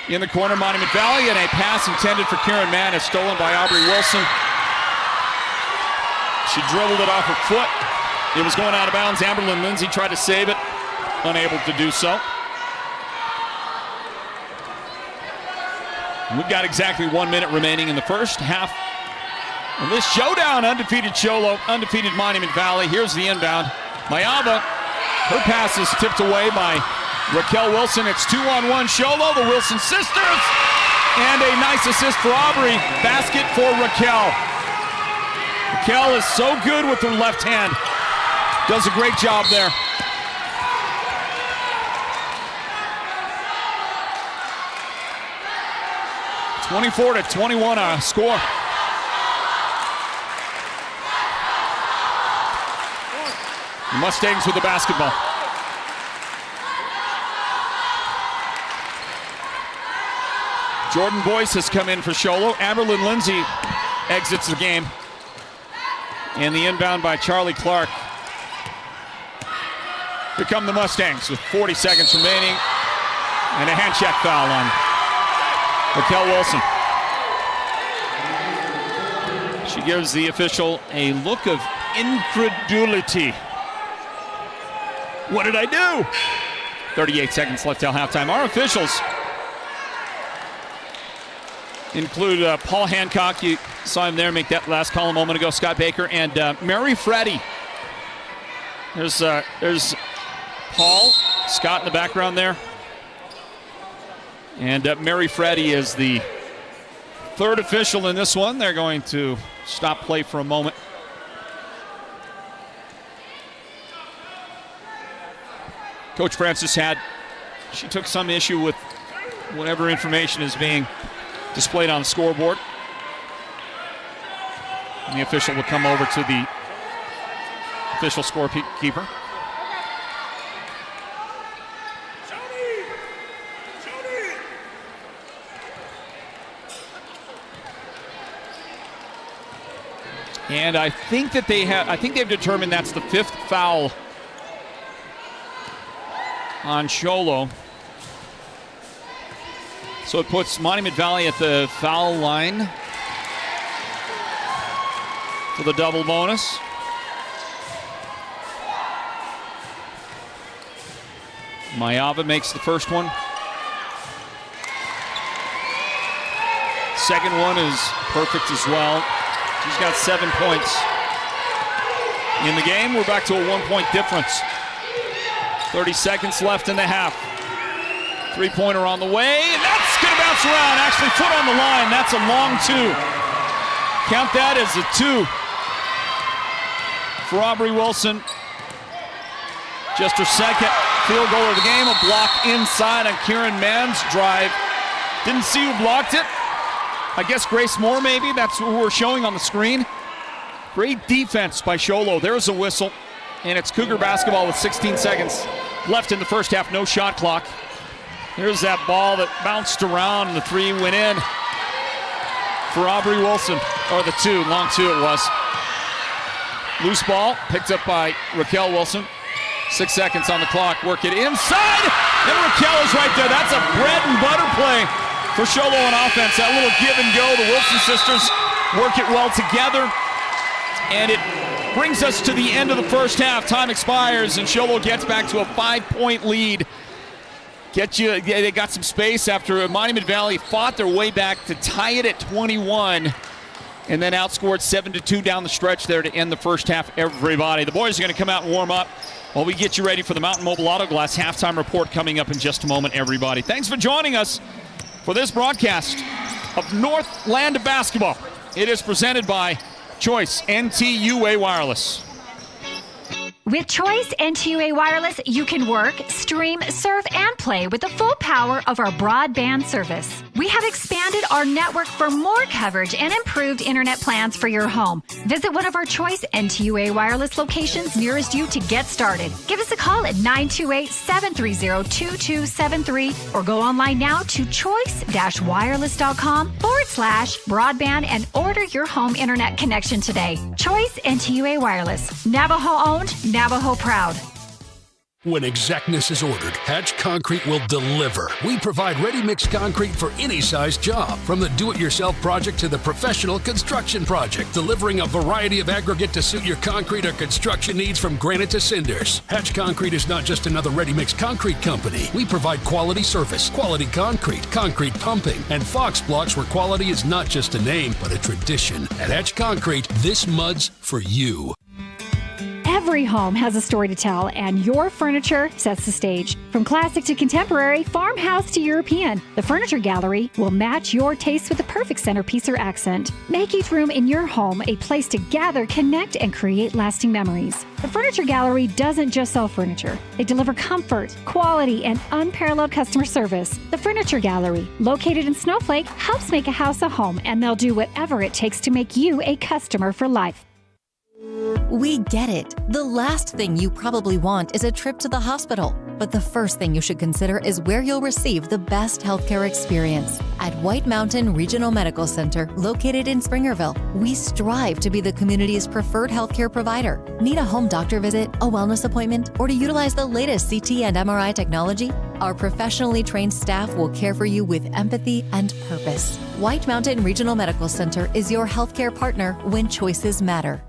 In the corner, Monument Valley, and a pass intended for Karen Mann is stolen by Aubrey Wilson. She dribbled it off her foot. It was going out of bounds. Amberlyn Lindsay tried to save it, unable to do so. We've got exactly 1 minute remaining in the first half. And this showdown, undefeated Sholo, undefeated Monument Valley. Here's the inbound. Mayava, her pass is tipped away by Raquel Wilson. It's 2-on-1 Sholo, the Wilson sisters. And a nice assist for Aubrey. Basket for Raquel. Raquel is so good with her left hand. Does a great job there. (24-21) score. The Mustangs with the basketball. Jordan Boyce has come in for Sholo. Amberlyn Lindsay exits the game. And the inbound by Charlie Clark. Here come the Mustangs with 40 seconds remaining. And a hand check foul on Raquel Wilson. She gives the official a look of incredulity. What did I do? 38 seconds left till halftime. Our officials include Paul Hancock. You saw him there make that last call a moment ago. Scott Baker and Mary Freddy. There's Paul, Scott in the background there. And Mary Freddy is the third official in this one. They're going to stop play for a moment. Coach Francis she took some issue with whatever information is being displayed on the scoreboard. And the official will come over to the official scorekeeper. And I think that they've determined that's the 5th foul on Sholo. So it puts Monument Valley at the foul line for the double bonus. Mayava makes the first one. Second one is perfect as well. She's got 7 points in the game. We're back to a 1-point difference. 30 seconds left in the half. Three-pointer on the way, and that's going to bounce around. Actually, foot on the line. That's a long 2. Count that as a 2 for Aubrey Wilson. Just her second field goal of the game. A block inside on Kieran Mann's drive. Didn't see who blocked it. I guess Grace Moore maybe. That's who we're showing on the screen. Great defense by Sholo. There's a whistle. And it's Cougar basketball with 16 seconds left in the first half. No shot clock. Here's that ball that bounced around and the three went in for Aubrey Wilson. Or the two. Long two it was. Loose ball picked up by Raquel Wilson. 6 seconds on the clock. Work it inside. And Raquel is right there. That's a bread and butter play for Sholo on offense. That little give and go. The Wilson sisters work it well together. And it brings us to the end of the first half. Time expires and Sholo gets back to a 5-point lead. They got some space after Monument Valley fought their way back to tie it at 21. And then outscored 7-2 down the stretch there to end the first half, everybody. The boys are going to come out and warm up while we get you ready for the Mountain Mobile Auto Glass halftime report coming up in just a moment, everybody. Thanks for joining us for this broadcast of Northland Basketball. It is presented by Choice NTUA Wireless. With Choice NTUA Wireless, you can work, stream, surf, and play with the full power of our broadband service. We have expanded our network for more coverage and improved internet plans for your home. Visit one of our Choice NTUA Wireless locations nearest you to get started. Give us a call at 928-730-2273 or go online now to choice-wireless.com/broadband and order your home internet connection today. Choice NTUA Wireless. Navajo owned, Navajo proud. When exactness is ordered, Hatch Concrete will deliver. We provide ready-mix concrete for any size job, from the do-it-yourself project to the professional construction project, delivering a variety of aggregate to suit your concrete or construction needs from granite to cinders. Hatch Concrete is not just another ready-mix concrete company. We provide quality service, quality concrete, concrete pumping, and Fox blocks where quality is not just a name, but a tradition. At Hatch Concrete, this mud's for you. Every home has a story to tell, and your furniture sets the stage. From classic to contemporary, farmhouse to European, the Furniture Gallery will match your taste with the perfect centerpiece or accent. Make each room in your home a place to gather, connect, and create lasting memories. The Furniture Gallery doesn't just sell furniture. They deliver comfort, quality, and unparalleled customer service. The Furniture Gallery, located in Snowflake, helps make a house a home, and they'll do whatever it takes to make you a customer for life. We get it. The last thing you probably want is a trip to the hospital. But the first thing you should consider is where you'll receive the best healthcare experience. At White Mountain Regional Medical Center, located in Springerville, we strive to be the community's preferred healthcare provider. Need a home doctor visit, a wellness appointment, or to utilize the latest CT and MRI technology? Our professionally trained staff will care for you with empathy and purpose. White Mountain Regional Medical Center is your healthcare partner when choices matter.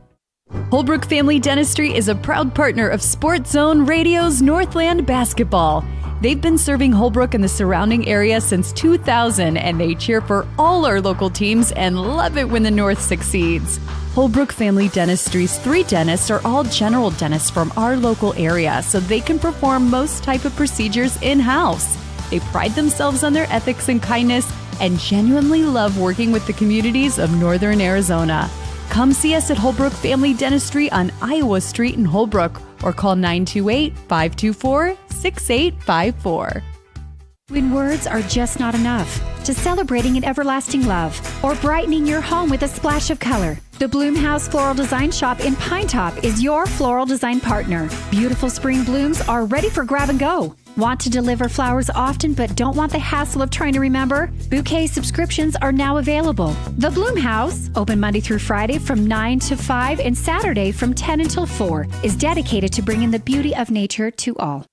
Holbrook Family Dentistry is a proud partner of Sports Zone Radio's Northland Basketball. They've been serving Holbrook and the surrounding area since 2000, and they cheer for all our local teams and love it when the North succeeds. Holbrook Family Dentistry's 3 dentists are all general dentists from our local area, so they can perform most type of procedures in-house. They pride themselves on their ethics and kindness and genuinely love working with the communities of Northern Arizona. Come see us at Holbrook Family Dentistry on Iowa Street in Holbrook or call 928-524-6854. When words are just not enough, to celebrating an everlasting love or brightening your home with a splash of color, the Bloomhouse Floral Design Shop in Pine Top is your floral design partner. Beautiful spring blooms are ready for grab and go. Want to deliver flowers often but don't want the hassle of trying to remember? Bouquet subscriptions are now available. The Bloomhouse, open Monday through Friday from 9 to 5 and Saturday from 10 until 4, is dedicated to bringing the beauty of nature to all.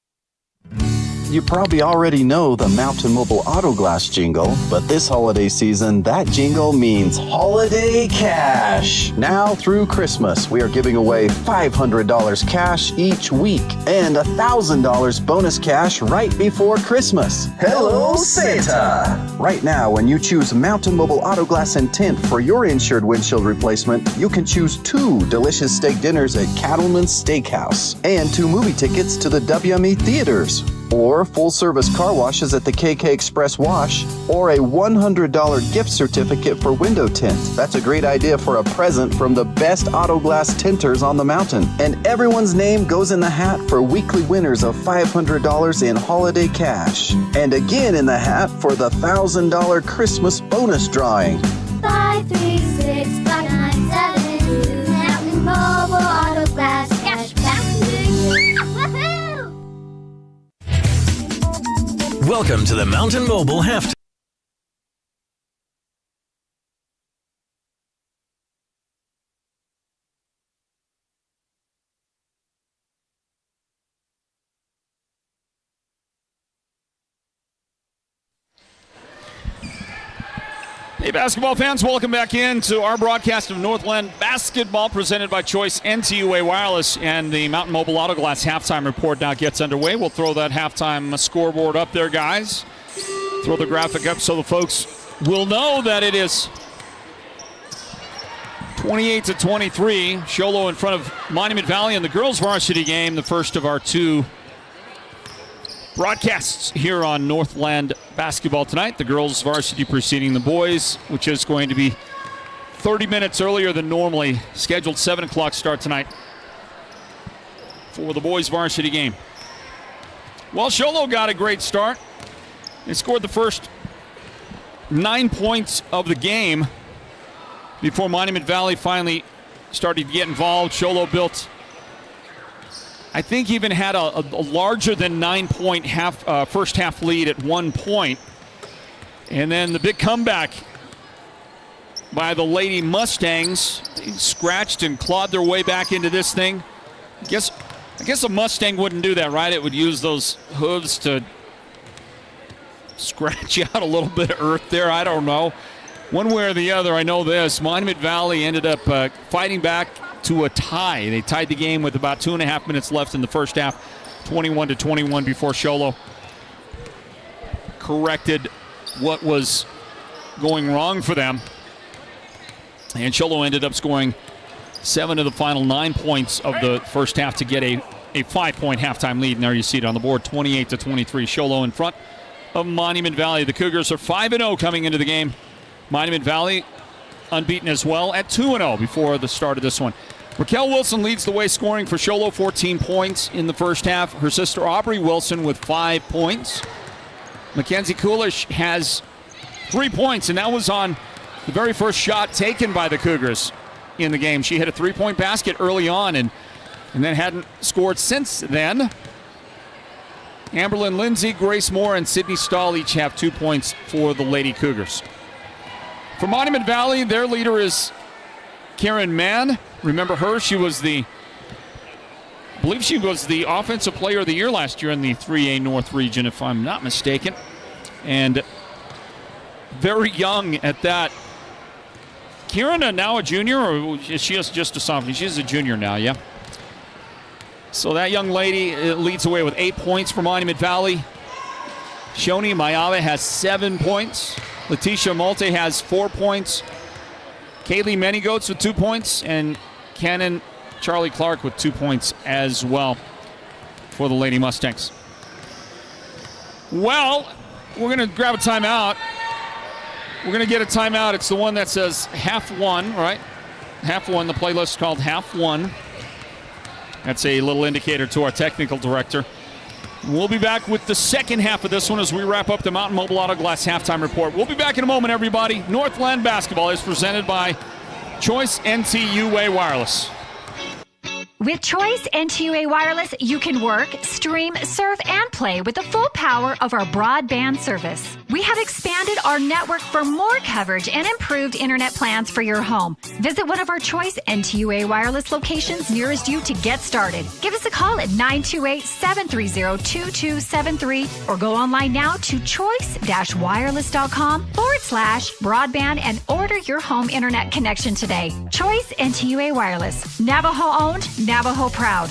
You probably already know the Mountain Mobile Auto Glass jingle, but this holiday season, that jingle means holiday cash. Now through Christmas, we are giving away $500 cash each week and $1,000 bonus cash right before Christmas. Hello, Santa! Right now, when you choose Mountain Mobile Auto Glass and Tint for your insured windshield replacement, you can choose 2 delicious steak dinners at Cattleman's Steakhouse and 2 movie tickets to the WME theaters. or full-service car washes at the KK Express Wash, or a $100 gift certificate for window tint. That's a great idea for a present from the best auto glass tinters on the mountain. And everyone's name goes in the hat for weekly winners of $500 in holiday cash. And again in the hat for the $1,000 Christmas bonus drawing. 536-5972 Mountain Mobile Auto Glass cash back to you. Woohoo! Welcome to the Mountain Mobile Halftime. Hey, basketball fans, welcome back in to our broadcast of Northland Basketball presented by Choice NTUA Wireless, and the Mountain Mobile Auto Glass halftime report now gets underway. We'll throw that halftime scoreboard up there, guys. Throw the graphic up so the folks will know that it is 28-23. Show Low in front of Monument Valley in the girls varsity game, the first of our two broadcasts here on Northland Basketball tonight. The girls varsity preceding the boys, which is going to be 30 minutes earlier than normally. Scheduled 7 o'clock start tonight for the boys varsity game. Well, Show Low got a great start. They scored the first 9 points of the game before Monument Valley finally started to get involved. Show Low built, I think, even had a larger than 9-point first half lead at one point. And then the big comeback by the Lady Mustangs. They scratched and clawed their way back into this thing. I guess a Mustang wouldn't do that, right? It would use those hooves to scratch out a little bit of earth there. I don't know. One way or the other, I know this. Monument Valley ended up fighting back to a tie. They tied the game with about 2.5 minutes left in the first half, 21-21, before Show Low corrected what was going wrong for them. And Show Low ended up scoring 7 of the final 9 points of the first half to get a 5-point halftime lead. And there you see it on the board, 28-23. Show Low in front of Monument Valley. The Cougars are 5-0 coming into the game. Monument Valley unbeaten as well at 2-0 before the start of this one. Raquel Wilson leads the way scoring for Show Low, 14 points in the first half. Her sister Aubrey Wilson with 5 points. Mackenzie Coolish has 3 points, and that was on the very first shot taken by the Cougars in the game. She hit a 3-point basket early on and then hadn't scored since then. Amberlyn Lindsay, Grace Moore, and Sydney Stahl each have 2 points for the Lady Cougars. For Monument Valley, their leader is Karen Mann. Remember her? I believe she was the Offensive Player of the Year last year in the 3A North region, if I'm not mistaken. And very young at that. Karen now a junior, or is she just a sophomore? She's a junior now, yeah. So that young lady leads the way with 8 points for Monument Valley. Shoni Mayave has 7 points. Letitia Malte has 4 points. Kaylee Manygoats with 2 points. And Cannon Charlie Clark with 2 points as well for the Lady Mustangs. Well, we're going to grab a timeout. We're going to get a timeout. It's the one that says half one, right? Half one. The playlist is called half one. That's a little indicator to our technical director. We'll be back with the second half of this one as we wrap up the Mountain Mobile Auto Glass halftime report. We'll be back in a moment, everybody. Northland Basketball is presented by Choice NTUA Wireless. With Choice NTUA Wireless, you can work, stream, surf, and play with the full power of our broadband service. We have expanded our network for more coverage and improved internet plans for your home. Visit one of our Choice NTUA Wireless locations nearest you to get started. Give us a call at 928-730-2273 or go online now to choice-wireless.com/broadband and order your home internet connection today. Choice NTUA Wireless. Navajo owned, Navajo proud.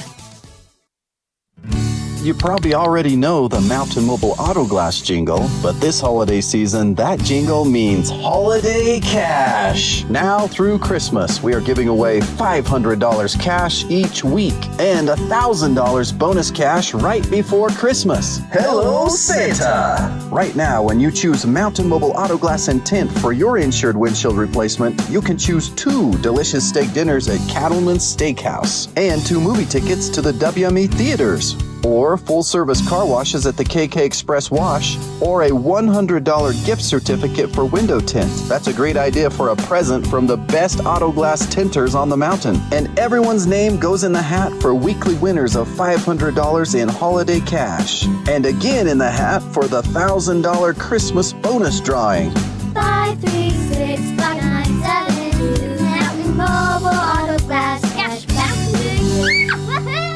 You probably already know the Mountain Mobile Auto Glass jingle, but this holiday season, that jingle means holiday cash. Now through Christmas, we are giving away $500 cash each week and $1,000 bonus cash right before Christmas. Hello, Santa! Right now, when you choose Mountain Mobile Auto Glass and Tint for your insured windshield replacement, you can choose 2 delicious steak dinners at Cattleman's Steakhouse and 2 movie tickets to the WME theaters, or full-service car washes at the KK Express Wash, or a $100 gift certificate for window tint. That's a great idea for a present from the best auto glass tinters on the mountain. And everyone's name goes in the hat for weekly winners of $500 in holiday cash. And again in the hat for the $1,000 Christmas bonus drawing. 536-597. Mountain Mobile Auto Glass cash back to you. Woohoo!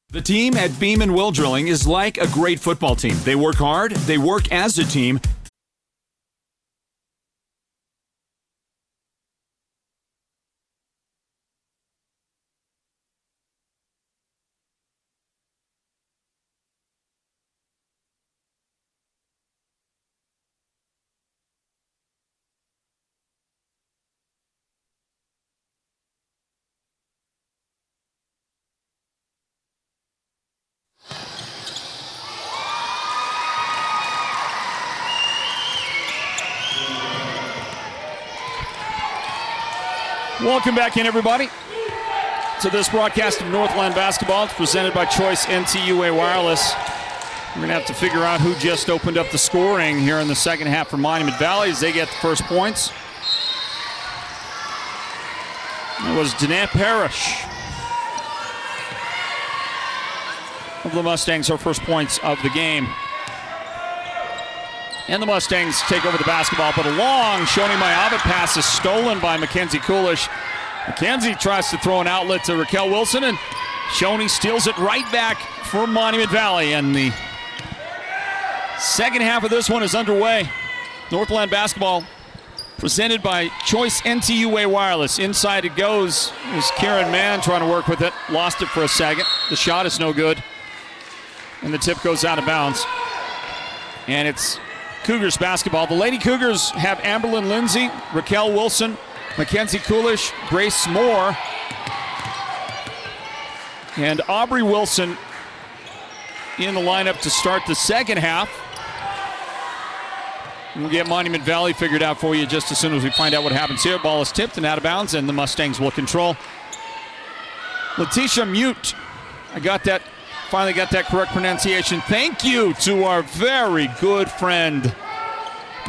The team at Beam & Will Drilling is like a great football team. They work hard, they work as a team. Welcome back in, everybody, to this broadcast of Northland Basketball. It's presented by Choice NTUA Wireless. We're going to have to figure out who just opened up the scoring here in the second half for Monument Valley as they get the first points. It was Danette Parrish of the Mustangs, her first points of the game. And the Mustangs take over the basketball, but a long Shoni Mayava pass is stolen by Mackenzie Coolish. Mackenzie tries to throw an outlet to Raquel Wilson, and Shoni steals it right back for Monument Valley. And the second half of this one is underway. Northland Basketball presented by Choice NTUA Wireless. Inside it goes. There's Kieran Mann trying to work with it. Lost it for a second. The shot is no good. And the tip goes out of bounds. And it's Cougars basketball. The Lady Cougars have Amberlyn Lindsay, Raquel Wilson, Mackenzie Coolish, Grace Moore, and Aubrey Wilson in the lineup to start the second half. We'll get Monument Valley figured out for you just as soon as we find out what happens here. Ball is tipped and out of bounds, and the Mustangs will control. Letitia Mute, finally got that correct pronunciation. Thank you to our very good friend,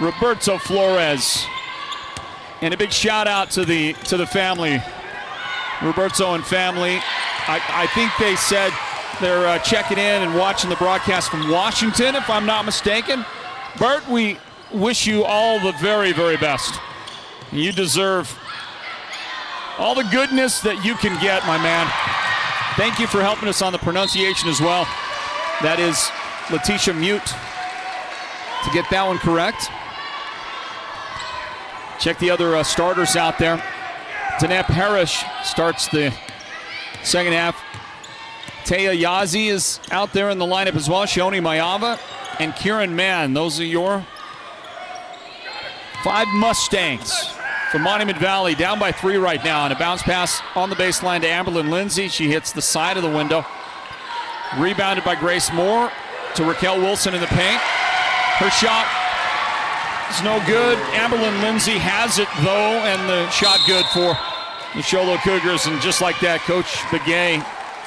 Roberto Flores. And a big shout out to the family, Roberto and family. I think they said they're checking in and watching the broadcast from Washington, if I'm not mistaken. Bert, we wish you all the very, very best. You deserve all the goodness that you can get, my man. Thank you for helping us on the pronunciation as well. That is Letitia Mute to get that one correct. Check the other starters out there. Danette Parrish starts the second half. Taya Yazi is out there in the lineup as well. Shoni Mayava and Kieran Mann. Those are your 5 Mustangs. For Monument Valley, down by 3 right now, and a bounce pass on the baseline to Amberlyn Lindsay. She hits the side of the window. Rebounded by Grace Moore to Raquel Wilson in the paint. Her shot is no good. Amberlyn Lindsay has it, though, and the shot good for the Sholo Cougars. And just like that, Coach Begay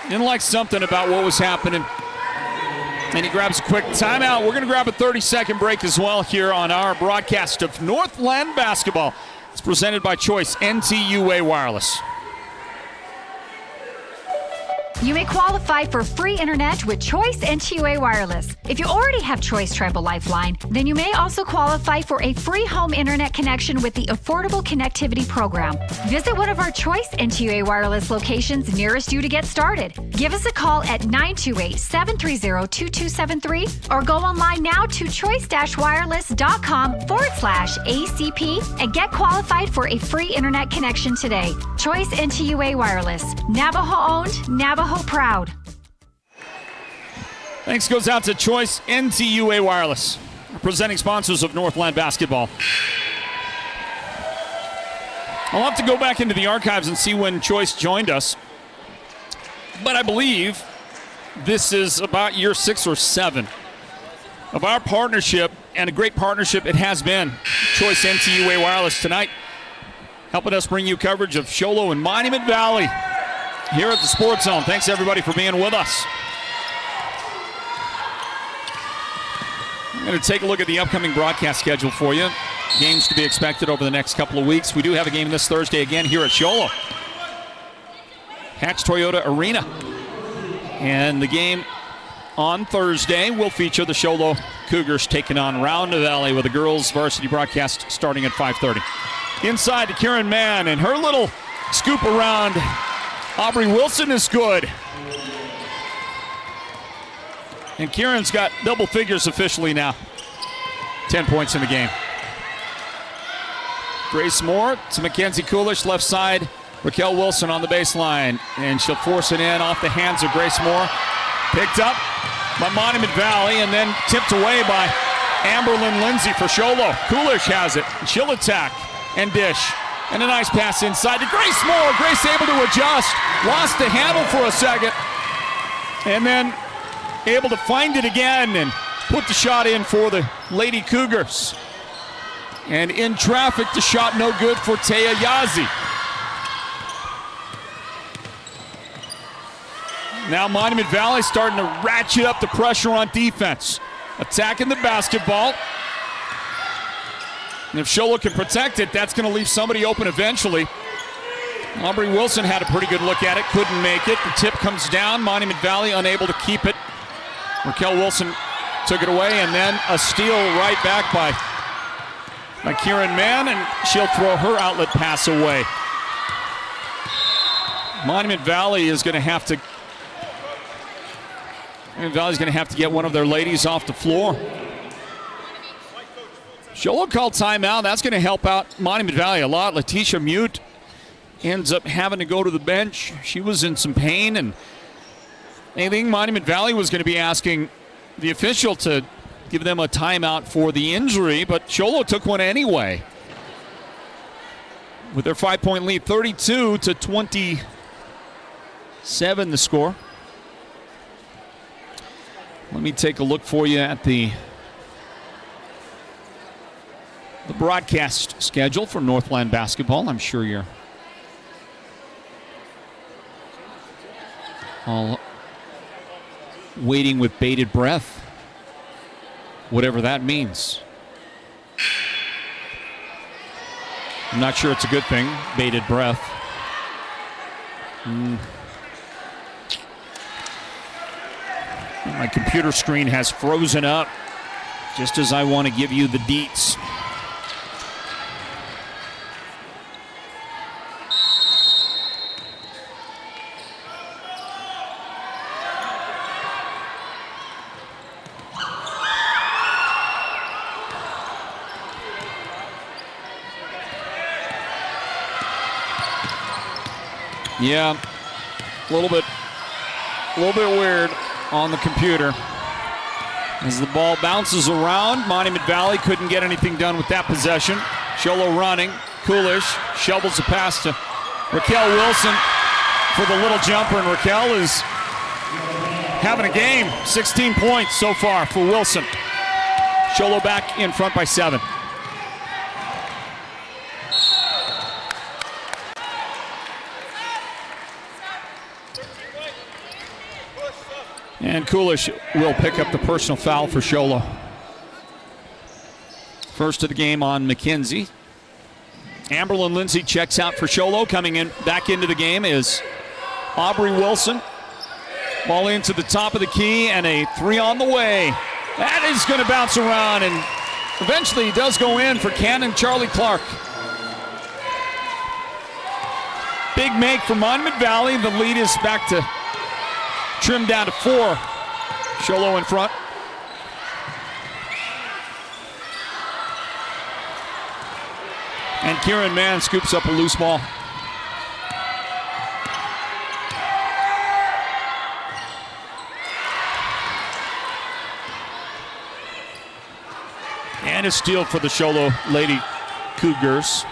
didn't like something about what was happening. And he grabs a quick timeout. We're going to grab a 30-second break as well here on our broadcast of Northland Basketball. It's presented by Choice NTUA Wireless. You may qualify for free internet with Choice NTUA Wireless. If you already have Choice Tribal Lifeline, then you may also qualify for a free home internet connection with the Affordable Connectivity Program. Visit one of our Choice NTUA Wireless locations nearest you to get started. Give us a call at 928-730-2273 or go online now to choice-wireless.com/ACP and get qualified for a free internet connection today. Choice NTUA Wireless. Navajo owned, Navajo proud. Thanks goes out to Choice NTUA Wireless, presenting sponsors of Northland Basketball. I'll have to go back into the archives and see when Choice joined us, but I believe this is about year 6 or 7 of our partnership, and a great partnership it has been. Choice NTUA Wireless tonight, helping us bring you coverage of Show Low and Monument Valley here at the Sports Zone. Thanks everybody for being with us. I'm going to take a look at the upcoming broadcast schedule for you. Games to be expected over the next couple of weeks. We do have a game this Thursday again here at Show Low. Hatch Toyota Arena. And the game on Thursday will feature the Show Low Cougars taking on Round Valley with a girls varsity broadcast starting at 5:30. Inside to Karen Mann, and her little scoop around Aubrey Wilson is good. And Kieran's got double figures officially now. 10 points in the game. Grace Moore to Mackenzie Coolish, left side. Raquel Wilson on the baseline, and she'll force it in off the hands of Grace Moore. Picked up by Monument Valley and then tipped away by Amberlyn Lindsay for Show Low. Coolish has it. She'll attack and dish. And a nice pass inside to Grace Moore. Grace able to adjust. Lost the handle for a second. And then able to find it again and put the shot in for the Lady Cougars. And in traffic, the shot no good for Taya Yazi. Now Monument Valley starting to ratchet up the pressure on defense. Attacking the basketball. And if Show Low can protect it, that's going to leave somebody open eventually. Aubrey Wilson had a pretty good look at it, couldn't make it. The tip comes down, Monument Valley unable to keep it. Raquel Wilson took it away, and then a steal right back by Kieran Mann, and she'll throw her outlet pass away. Monument Valley is going to have to get one of their ladies off the floor. Show Low called timeout. That's going to help out Monument Valley a lot. Letitia Mute ends up having to go to the bench. She was in some pain, and I think Monument Valley was going to be asking the official to give them a timeout for the injury, but Show Low took one anyway. With their 5-point lead, 32-27 the score. Let me take a look for you at the broadcast schedule for Northland Basketball. I'm sure you're all waiting with bated breath, whatever that means. I'm not sure it's a good thing, bated breath. My computer screen has frozen up just as I want to give you the deets. Yeah, a little bit weird on the computer. As the ball bounces around, Monument Valley couldn't get anything done with that possession. Show Low running. Coolish shovels the pass to Raquel Wilson for the little jumper, and Raquel is having a game. 16 points so far for Wilson. Show Low back in front by 7. And Coolish will pick up the personal foul for Show Low. First of the game on McKenzie. Amberlyn Lindsay checks out for Show Low. Coming in back into the game is Aubrey Wilson. Ball into the top of the key, and a 3 on the way. That is going to bounce around, and eventually does go in for Cannon Charlie Clark. Big make for Monument Valley. The lead is back to trimmed down to 4. Show Low in front. And Kieran Mann scoops up a loose ball. And a steal for the Sholo Lady Cougars.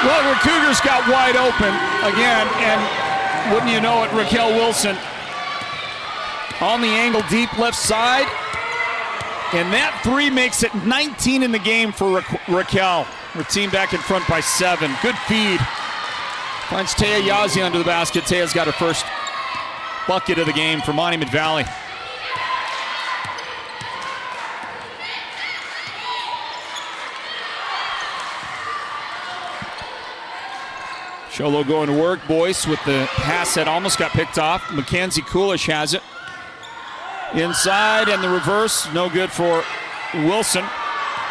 Well, the Cougars got wide open again, and wouldn't you know it, Raquel Wilson on the angle deep left side. And that three makes it 19 in the game for Raquel. Her team back in front by 7. Good feed. Finds Taya Yazi under the basket. Taya's got her first bucket of the game for Monument Valley. Sholo going to work. Boyce with the pass that almost got picked off. Mackenzie Coolish has it. Inside and the reverse, no good for Wilson.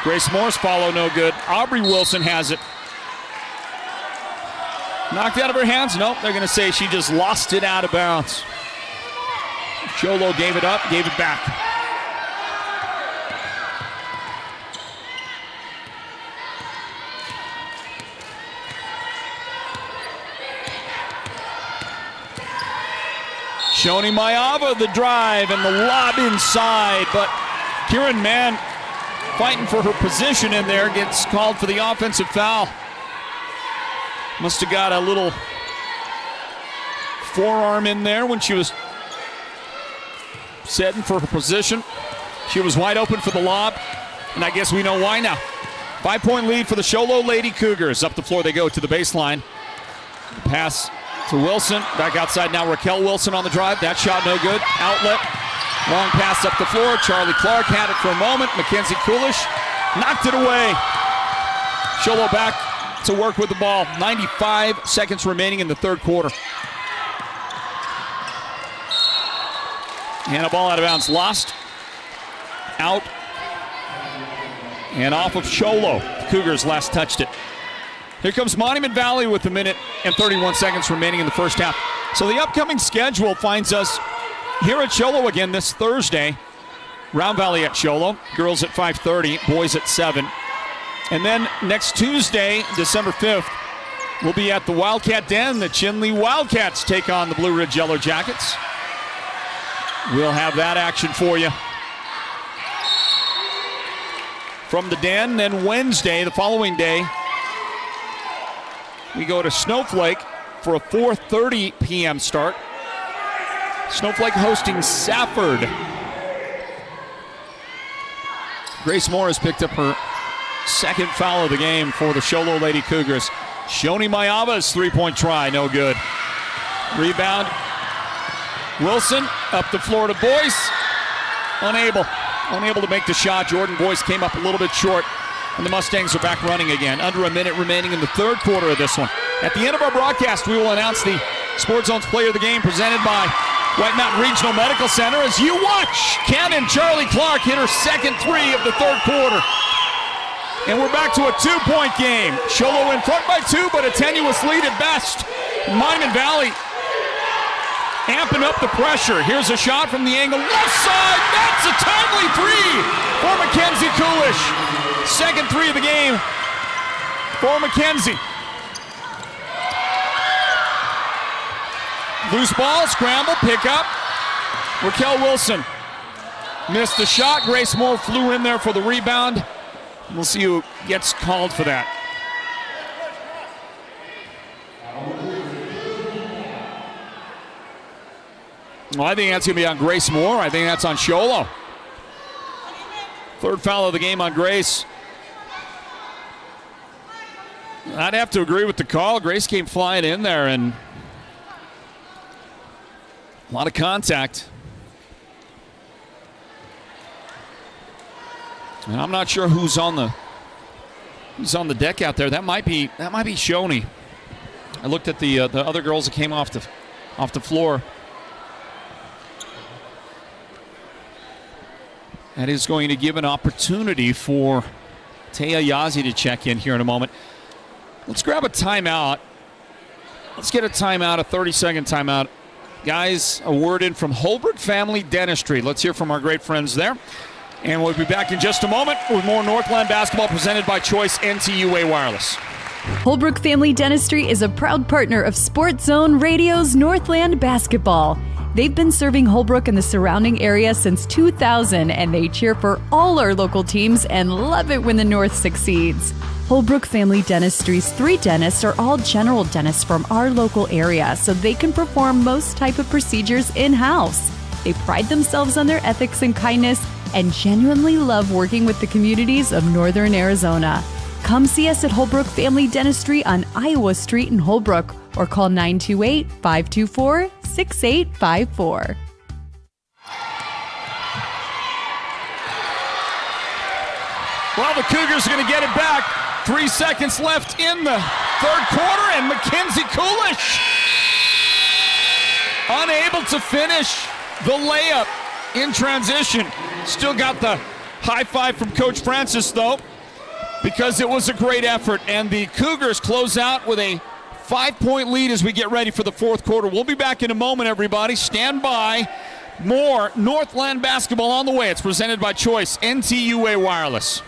Grace Morris follow, no good. Aubrey Wilson has it. Knocked out of her hands? Nope, they're going to say she just lost it out of bounds. Sholo gave it up, gave it back. Shoni Mayava, the drive and the lob inside, but Kieran Mann fighting for her position in there, gets called for the offensive foul. Must have got a little forearm in there when she was setting for her position. She was wide open for the lob, and I guess we know why now. 5-point lead for the Sholo Lady Cougars. Up the floor they go to the baseline. Pass to Wilson, back outside now. Raquel Wilson on the drive. That shot no good. Outlet. Long pass up the floor. Charlie Clark had it for a moment. Mackenzie Coolish knocked it away. Sholo back to work with the ball. 95 seconds remaining in the third quarter. And a ball out of bounds. Lost. Out. And off of Sholo. The Cougars last touched it. Here comes Monument Valley with 1 minute and 31 seconds remaining in the first half. So the upcoming schedule finds us here at Sholo again this Thursday. Round Valley at Sholo. Girls at 5:30, boys at 7. And then next Tuesday, December 5th, we'll be at the Wildcat Den. The Chinle Wildcats take on the Blue Ridge Yellow Jackets. We'll have that action for you from the Den. Then Wednesday, the following day, we go to Snowflake for a 4:30 p.m. start. Snowflake hosting Safford. Grace Moore has picked up her second foul of the game for the Sholo Lady Cougars. Shoni Mayava's three-point try, no good. Rebound. Wilson up the floor to Boyce. Unable to make the shot. Jordan Boyce came up a little bit short. And the Mustangs are back running again. Under a minute remaining in the third quarter of this one. At the end of our broadcast, we will announce the Sports Zone's Player of the Game presented by White Mountain Regional Medical Center as you watch Cannon Charlie Clark hit her second three of the third quarter. And we're back to a 2-point game. Sholo in front by 2, but a tenuous lead at best. Monument Valley amping up the pressure. Here's a shot from the angle left side. That's a timely three for Mackenzie Coolish. Second three of the game for Mackenzie. Loose ball, scramble, pick up. Raquel Wilson missed the shot. Grace Moore flew in there for the rebound. We'll see who gets called for that. Well, I think that's going to be on Grace Moore. I think that's on Sholo. Third foul of the game on Grace. I'd have to agree with the call. Grace came flying in there and a lot of contact. And I'm not sure who's on the deck out there. That might be Shoni. I looked at the other girls that came off the floor. That is going to give an opportunity for Taya Yazi to check in here in a moment. Let's grab a timeout. Let's get a timeout, a 30-second timeout. Guys, a word in from Holbrook Family Dentistry. Let's hear from our great friends there. And we'll be back in just a moment with more Northland Basketball presented by Choice NTUA Wireless. Holbrook Family Dentistry is a proud partner of Sports Zone Radio's Northland Basketball. They've been serving Holbrook and the surrounding area since 2000, and they cheer for all our local teams and love it when the North succeeds. Holbrook Family Dentistry's 3 dentists are all general dentists from our local area, so they can perform most type of procedures in-house. They pride themselves on their ethics and kindness and genuinely love working with the communities of Northern Arizona. Come see us at Holbrook Family Dentistry on Iowa Street in Holbrook or call 928-524-6854. Well, the Cougars are going to get it back. 3 seconds left in the third quarter, and Mackenzie Coolish unable to finish the layup in transition. Still got the high five from Coach Francis, though, because it was a great effort. And the Cougars close out with a 5-point lead as we get ready for the fourth quarter. We'll be back in a moment, everybody. Stand by. More Northland Basketball on the way. It's presented by Choice NTUA Wireless.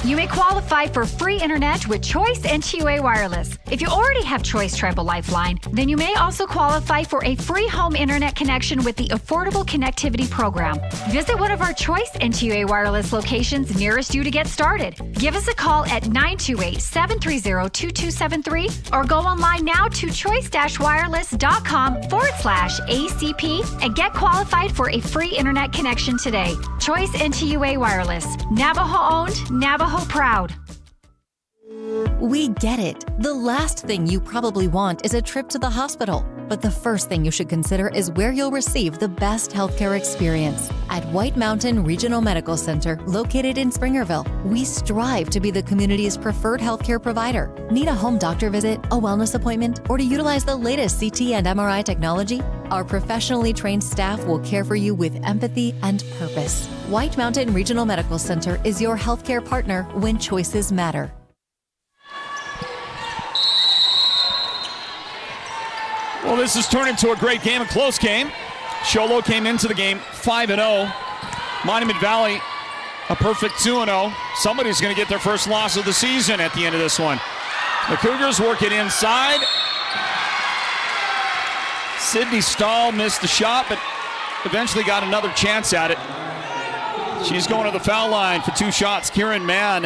You may qualify for free internet with Choice NTUA Wireless. If you already have Choice Tribal Lifeline, then you may also qualify for a free home internet connection with the Affordable Connectivity Program. Visit one of our Choice NTUA Wireless locations nearest you to get started. Give us a call at 928-730-2273 or go online now to choice-wireless.com/ACP and get qualified for a free internet connection today. Choice NTUA Wireless. Navajo owned, Navajo proud. We get it. The last thing you probably want is a trip to the hospital. But the first thing you should consider is where you'll receive the best healthcare experience. At White Mountain Regional Medical Center, located in Springerville, we strive to be the community's preferred healthcare provider. Need a home doctor visit, a wellness appointment, or to utilize the latest CT and MRI technology? Our professionally trained staff will care for you with empathy and purpose. White Mountain Regional Medical Center is your healthcare partner when choices matter. Well, this has turned into a great game, a close game. Sholo came into the game 5-0. Monument Valley, a perfect 2-0. Somebody's going to get their first loss of the season at the end of this one. The Cougars work it inside. Sydney Stahl missed the shot, but eventually got another chance at it. She's going to the foul line for 2 shots. Kieran Mann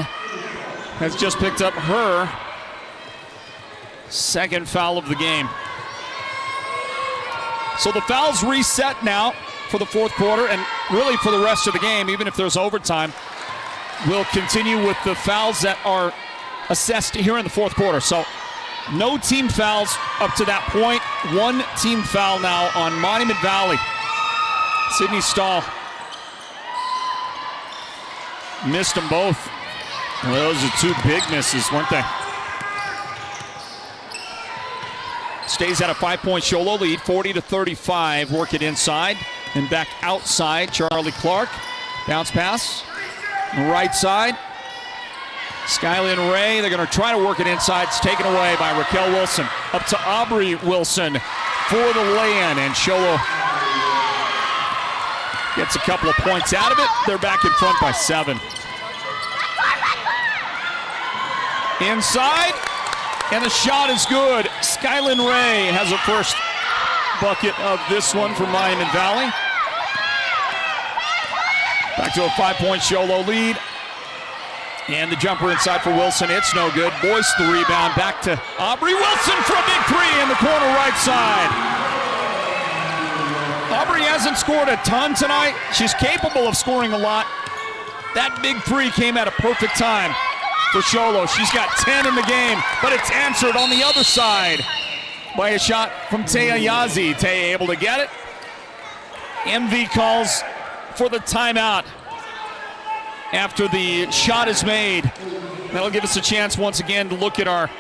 has just picked up her second foul of the game. So the fouls reset now for the fourth quarter and really for the rest of the game, even if there's overtime. We'll continue with the fouls that are assessed here in the fourth quarter. So no team fouls up to that point. 1 team foul now on Monument Valley. Sydney Stahl missed them both. Well, those are 2 big misses, weren't they? Stays at a 5-point Sholo lead, 40-35. Work it inside and back outside. Charlie Clark, bounce pass, right side. Skylin Ray, they're going to try to work it inside. It's taken away by Raquel Wilson. Up to Aubrey Wilson for the lay-in, and Sholo gets a couple of points out of it. They're back in front by 7. Inside. And the shot is good. Skylin Ray has a first bucket of this one for Monument Valley. Back to a 5-point Sholo lead. And the jumper inside for Wilson. It's no good. Boyce the rebound. Back to Aubrey Wilson for a big 3 in the corner right side. Aubrey hasn't scored a ton tonight. She's capable of scoring a lot. That big 3 came at a perfect time for Sholo. She's got 10 in the game, but it's answered on the other side by a shot from Taya Yazi. Taya able to get it. MV calls for the timeout after the shot is made. That'll give us a chance once again to look at our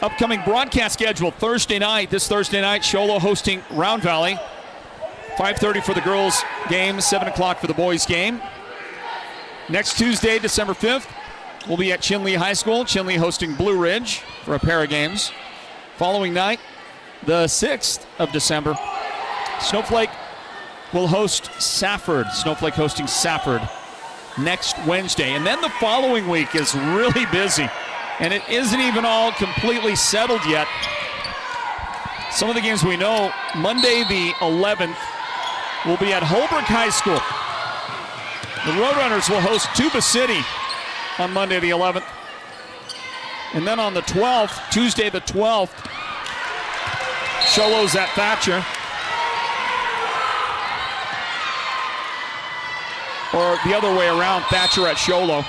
upcoming broadcast schedule. This Thursday night, Sholo hosting Round Valley. 5:30 for the girls game, 7 o'clock for the boys game. Next Tuesday, December 5th, we'll be at Chinle High School. Chinle hosting Blue Ridge for a pair of games. Following night, the 6th of December, Snowflake will host Safford. Snowflake hosting Safford next Wednesday. And then the following week is really busy. And it isn't even all completely settled yet. Some of the games we know, Monday the 11th will be at Holbrook High School. The Roadrunners will host Tuba City on Monday the 11th. And then on the 12th, Tuesday the 12th, Sholo's at Thatcher. Or the other way around, Thatcher at Sholo.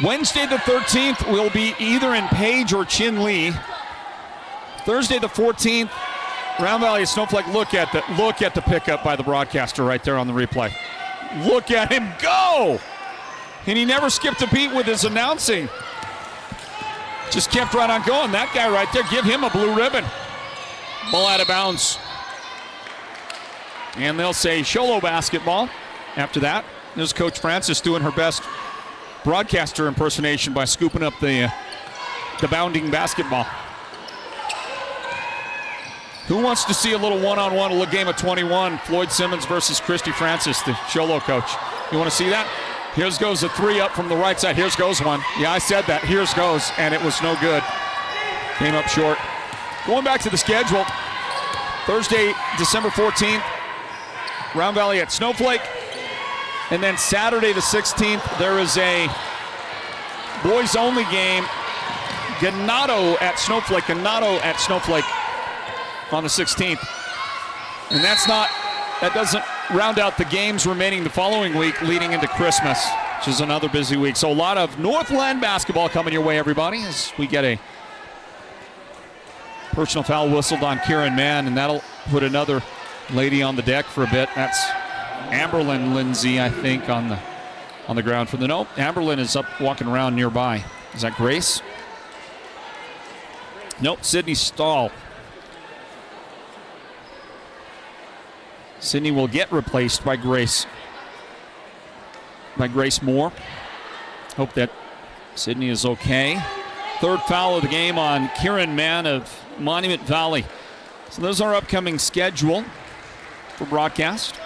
Wednesday the 13th will be either in Page or Chinle. Thursday the 14th, Round Valley Snowflake. Look at the pickup by the broadcaster right there on the replay. Look at him go! And he never skipped a beat with his announcing. Just kept right on going. That guy right there, give him a blue ribbon. Ball out of bounds. And they'll say Sholo basketball after that. There's Coach Francis doing her best broadcaster impersonation by scooping up the bounding basketball. Who wants to see a little one-on-one, a little game of 21, Floyd Simmons versus Christy Francis, the Sholo coach? You want to see that? Here's goes a three up from the right side. Here's goes one. Yeah, I said that. Here's goes, and it was no good. Came up short. Going back to the schedule, Thursday, December 14th, Round Valley at Snowflake. And then Saturday the 16th, there is a boys-only game, Ganado at Snowflake on the 16th. And that doesn't round out the games remaining the following week leading into Christmas, which is another busy week. So a lot of Northland basketball coming your way, everybody, as we get a personal foul whistled on Kieran Mann, and that'll put another lady on the deck for a bit. That's Amberlyn Lindsay, I think, on the ground for the nope. Amberlyn is up walking around nearby. Is that Grace? Nope, Sydney Stahl. Sydney will get replaced by Grace Moore. Hope that Sydney is okay. Third foul of the game on Kieran Mann of Monument Valley. So there's our upcoming schedule for broadcast.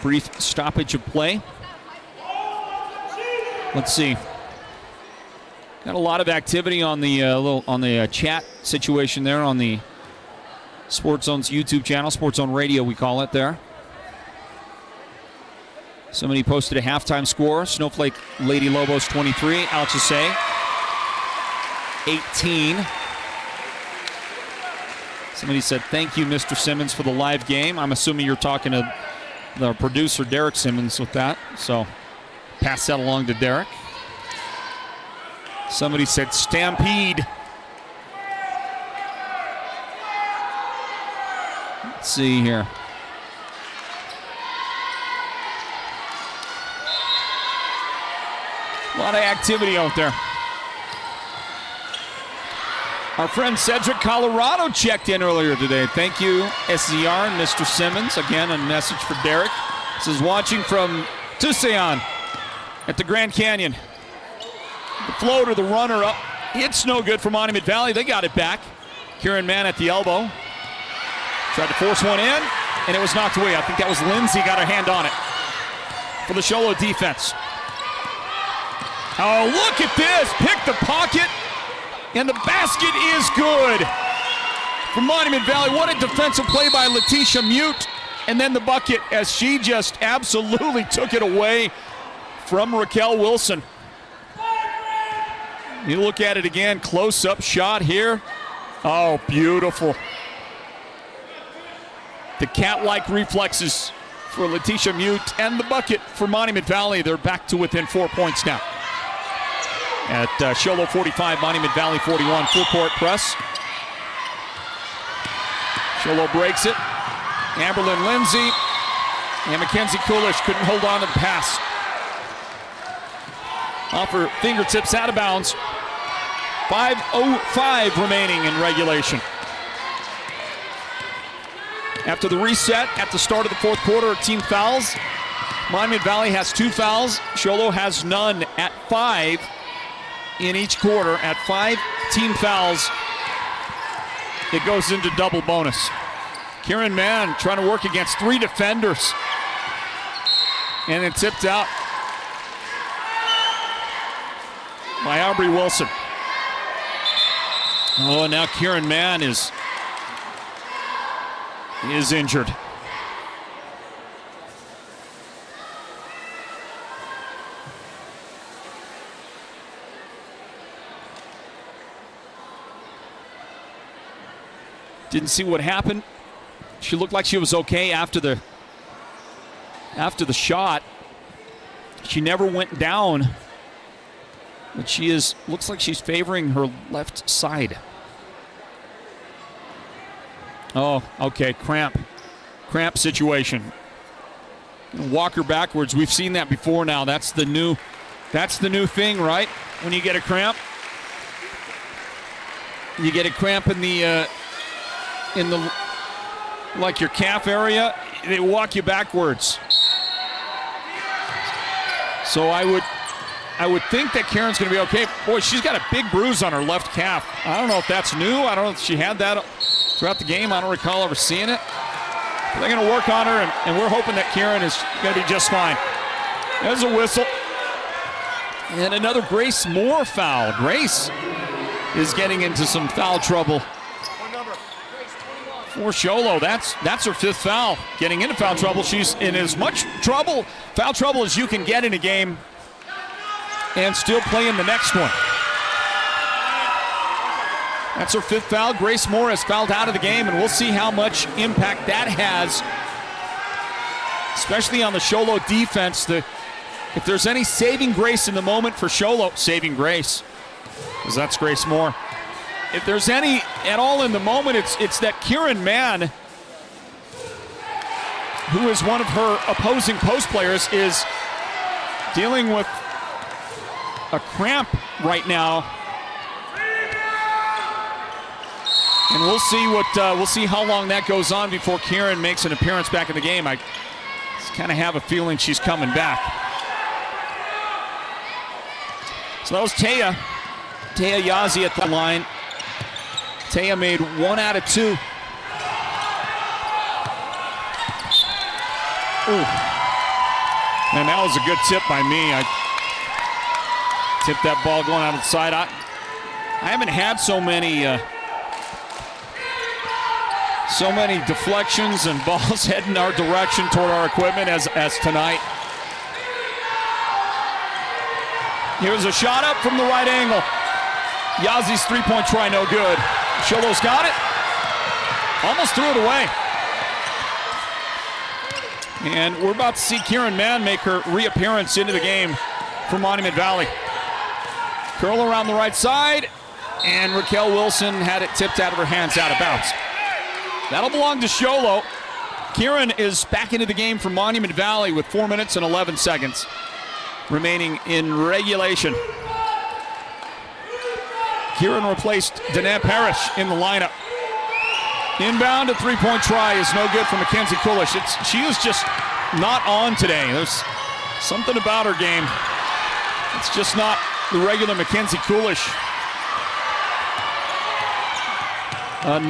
Brief stoppage of play. Let's see. Got a lot of activity on the chat situation there on the Sports Zone's YouTube channel, Sports Zone Radio, we call it there. Somebody posted a halftime score. Snowflake Lady Lobos 23, Alchese 18. Somebody said, thank you, Mr. Simmons, for the live game. I'm assuming you're talking to the producer, Derek Simmons, with that. So pass that along to Derek. Somebody said, Stampede. Let's see here. A lot of activity out there. Our friend Cedric Colorado checked in earlier today. Thank you, SZR and Mr. Simmons. Again, a message for Derek. This is watching from Tucson at the Grand Canyon. The floater, the runner up. It's no good for Monument Valley. They got it back. Kieran Mann at the elbow. Tried to force one in, and it was knocked away. I think that was Lindsay got her hand on it for the Sholo defense. Oh, look at this. Pick the pocket, and the basket is good for Monument Valley. What a defensive play by Letitia Mute. And then the bucket as she just absolutely took it away from Raquel Wilson. You look at it again, close-up shot here. Oh, beautiful. The cat-like reflexes for Letitia Mute and the bucket for Monument Valley. They're back to within 4 points now. At Sholo 45, Monument Valley 41, full court press. Sholo breaks it. Amberlyn Lindsay and Mackenzie Coolish couldn't hold on to the pass. Off her fingertips, out of bounds. 5:05 remaining in regulation. After the reset at the start of the fourth quarter, team fouls. Monument Valley has 2 fouls. Sholo has none at 5 in each quarter. At 5 team fouls, it goes into double bonus. Kieran Mann trying to work against 3 defenders. And it tipped out. by Aubrey Wilson. Oh, now Kieran Mann is injured. Didn't see what happened. She looked like she was okay after the shot. She never went down, but looks like she's favoring her left side. Oh, okay, cramp situation. Walk her backwards. We've seen that before now. That's the new thing, right? When you get a cramp, you get a cramp in the like your calf area, they walk you backwards. So I would think that Karen's going to be okay. Boy, she's got a big bruise on her left calf. I don't know if that's new. I don't know if she had that throughout the game. I don't recall ever seeing it. But they're going to work on her, and we're hoping that Karen is going to be just fine. There's a whistle. And another Grace Moore foul. Grace is getting into some foul trouble. For Sholo, that's her 5th foul. Getting into foul trouble. She's in as much foul trouble as you can get in a game, and still playing the next one. That's her 5th foul. Grace Moore has fouled out of the game, and we'll see how much impact that has, especially on the Sholo defense. If there's any saving grace in the moment for Sholo, saving grace, because that's Grace Moore. If there's any at all in the moment, it's that Kieran Mann, who is one of her opposing post players, is dealing with a cramp right now. And we'll see how long that goes on before Kieran makes an appearance back in the game. I kind of have a feeling she's coming back. So that was Taya Yazzie at the line. Taya made 1 out of 2. Ooh. And that was a good tip by me. I tipped that ball going out of the side. I haven't had so many deflections and balls heading our direction toward our equipment as tonight. Here's a shot up from the right angle. Yazzie's 3-point try, no good. Sholo's got it. Almost threw it away. And we're about to see Kieran Mann make her reappearance into the game for Monument Valley. Curl around the right side, and Raquel Wilson had it tipped out of her hands, out of bounds. That'll belong to Sholo. Kieran is back into the game for Monument Valley with 4 minutes and 11 seconds remaining in regulation. Kieran replaced Danae Parrish in the lineup. Inbound, a 3-point try is no good for Mackenzie Coolish. She is just not on today. There's something about her game. It's just not the regular Mackenzie Coolish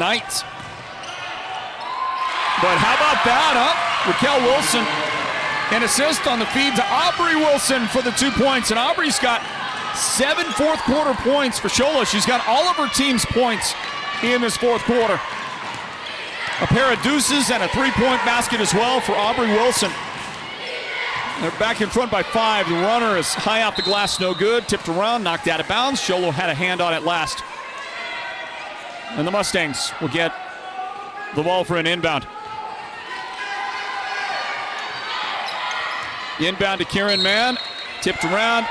night. But how about that, huh? Raquel Wilson, an assist on the feed to Aubrey Wilson for the 2 points. And Aubrey's got 7 fourth-quarter points for Sholo. She's got all of her team's points in this fourth quarter. A pair of deuces and a 3-point basket as well for Aubrey Wilson. They're back in front by 5. The runner is high off the glass, no good. Tipped around, knocked out of bounds. Sholo had a hand on it last. And the Mustangs will get the ball for an inbound. Inbound to Kieran Mann. Tipped around.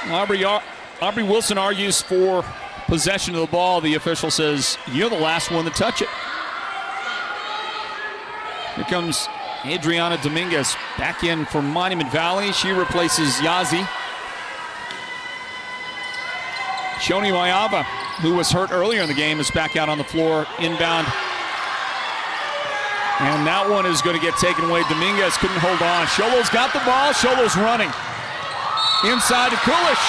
Aubrey Wilson argues for possession of the ball. The official says, you're the last one to touch it. Here comes Adriana Dominguez back in for Monument Valley. She replaces Yazzie. Shoni Mayava, who was hurt earlier in the game, is back out on the floor. Inbound. And that one is going to get taken away. Dominguez couldn't hold on. Sholo's got the ball. Sholo's running. Inside to Coolish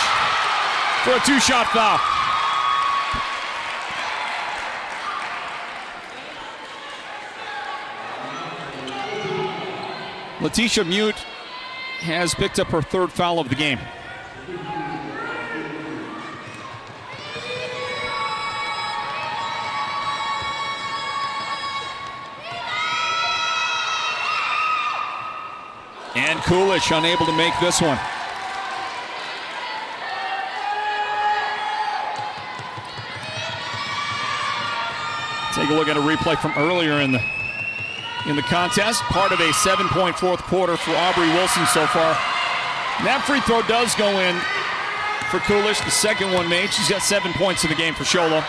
for a 2-shot foul. Letitia Mute has picked up her 3rd foul of the game. And Coolish unable to make this one. Take a look at a replay from earlier in the contest. Part of a 7-point fourth quarter for Aubrey Wilson so far. And that free throw does go in for Coolish. The second one made. She's got 7 points in the game for Sholo.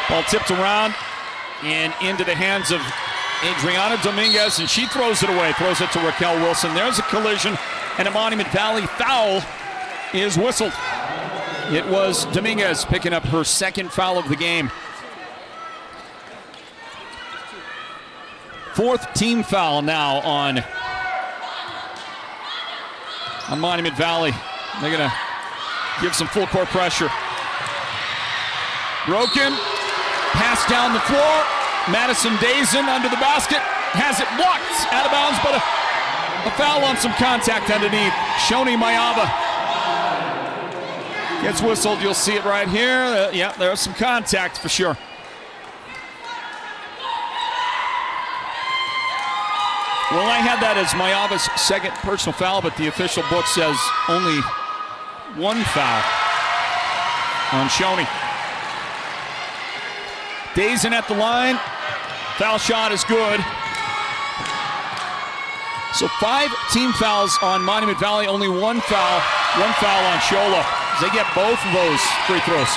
Ball tipped around and into the hands of Adriana Dominguez, and she throws it away. Throws it to Raquel Wilson. There's a collision, and a Monument Valley foul is whistled. It was Dominguez picking up her second foul of the game. Fourth team foul now on Monument Valley. They're going to give some full court pressure. Broken. Pass down the floor. Madison Dazen under the basket. Has it blocked. Out of bounds, but a foul on some contact underneath. Shoni Mayava gets whistled. You'll see it right here. Yeah, there's some contact for sure. Well, I had that as Mayava's second personal foul, but the official book says only one foul on Shoni. Dazen at the line. Foul shot is good. So 5 team fouls on Monument Valley, only one foul on Sholo. They get both of those free throws.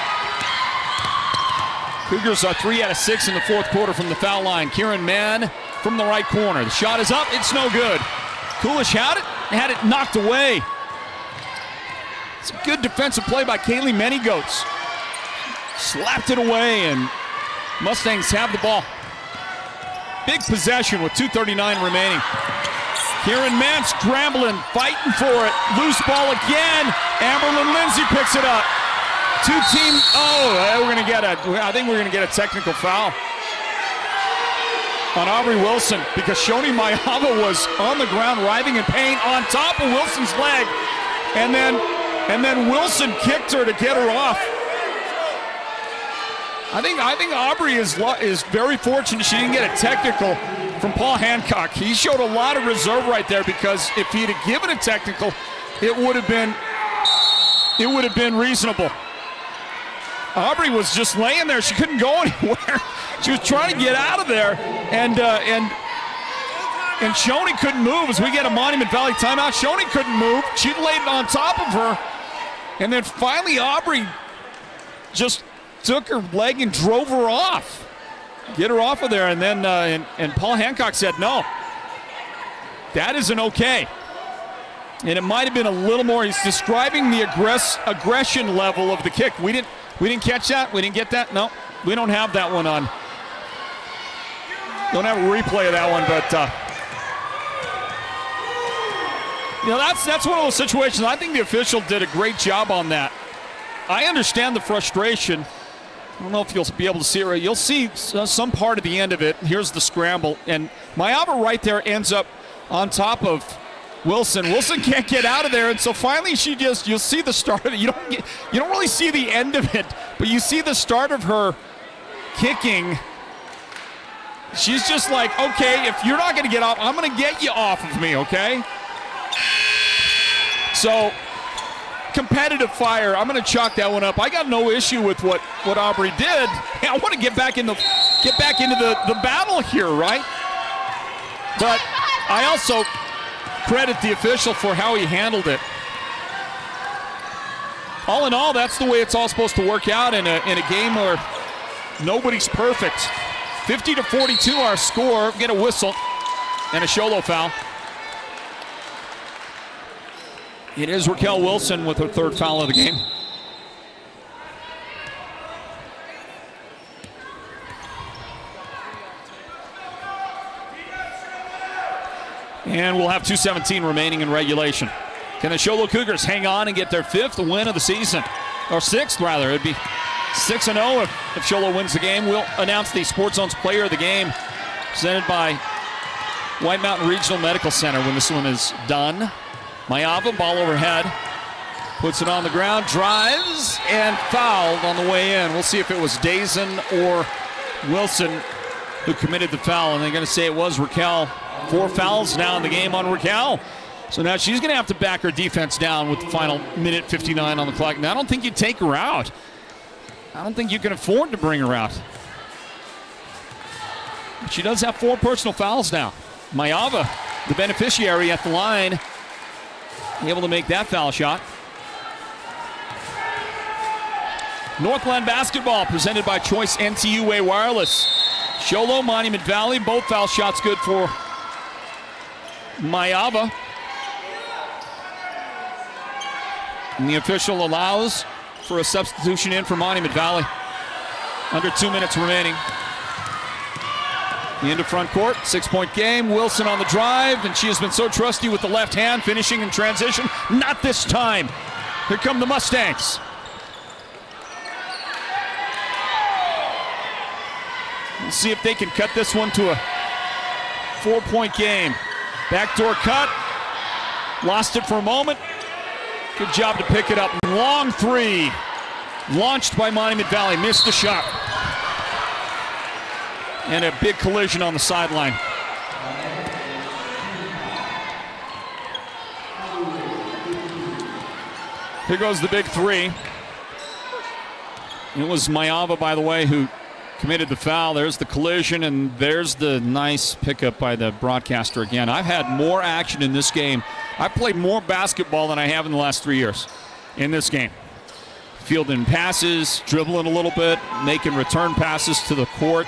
Cougars are 3 out of 6 in the fourth quarter from the foul line. Kieran Mann from the right corner. The shot is up. It's no good. Coolish had it knocked away. It's a good defensive play by Kaylee Manygoats. Slapped it away, and Mustangs have the ball. Big possession with 2:39 remaining. Kieran Mann scrambling, fighting for it. Loose ball again. Amberlyn Lindsay picks it up. Two-team. I think we're gonna get a technical foul on Aubrey Wilson because Shoni Mayava was on the ground writhing in pain on top of Wilson's leg, and then Wilson kicked her to get her off. I think Aubrey is very fortunate she didn't get a technical from Paul Hancock. He showed a lot of reserve right there because if he'd have given a technical, it would have been reasonable. Aubrey was just laying there. She couldn't go anywhere. She was trying to get out of there, and Shoni couldn't move. As we get a Monument Valley timeout, Shoni couldn't move. She laid it on top of her, and then finally Aubrey just took her leg and drove her off. Get her off of there, and then and Paul Hancock said, no, that isn't okay. And it might have been a little more. He's describing the aggression level of the kick. We didn't catch that. We didn't get that. No, we don't have that one on. Don't have a replay of that one, but that's one of those situations. I think the official did a great job on that. I understand the frustration. I don't know if you'll be able to see it right. You'll see some part of the end of it. Here's the scramble, and Mayava right there ends up on top of Wilson. Wilson can't get out of there, and so finally you'll see the start of it. You don't really see the end of it, but you see the start of her kicking. She's just like, okay, if you're not going to get off, I'm going to get you off of me, okay? So competitive fire. I'm going to chalk that one up. I got no issue with what Aubrey did. I want to get back into the battle here, right? But I also credit the official for how he handled it. All in all, that's the way it's all supposed to work out in a game where nobody's perfect. 50-42 our score. Get a whistle and a Sholo foul. It is Raquel Wilson with her third foul of the game. And we'll have 2:17 remaining in regulation. Can the Sholo Cougars hang on and get their 5th win of the season? Or 6th, rather. It'd be 6-0 if Sholo wins the game. We'll announce the Sports Zone's Player of the Game, presented by White Mountain Regional Medical Center when this one is done. Mayava, ball overhead, puts it on the ground, drives, and fouled on the way in. We'll see if it was Dazen or Wilson who committed the foul, and they're going to say it was Raquel. 4 fouls now in the game on Raquel. So now she's going to have to back her defense down with the final minute 59 on the clock. And I don't think you take her out. I don't think you can afford to bring her out. She does have 4 personal fouls now. Mayava, the beneficiary at the line, able to make that foul shot. Northland Basketball presented by Choice NTUA Wireless. Sholo, Monument Valley, both foul shots good for Mayava. And the official allows for a substitution in for Monument Valley. Under 2 minutes remaining. The end of front court, 6-point game. Wilson on the drive, and she has been so trusty with the left hand, finishing in transition. Not this time. Here come the Mustangs. Let's see if they can cut this one to a 4-point game. Backdoor cut. Lost it for a moment. Good job to pick it up. Long three. Launched by Monument Valley. Missed the shot. And a big collision on the sideline. Here goes the big three. It was Mayava, by the way, who committed the foul. There's the collision, and there's the nice pickup by the broadcaster again. I've had more action in this game. I've played more basketball than I have in the last 3 years in this game. Fielding passes, dribbling a little bit, making return passes to the court.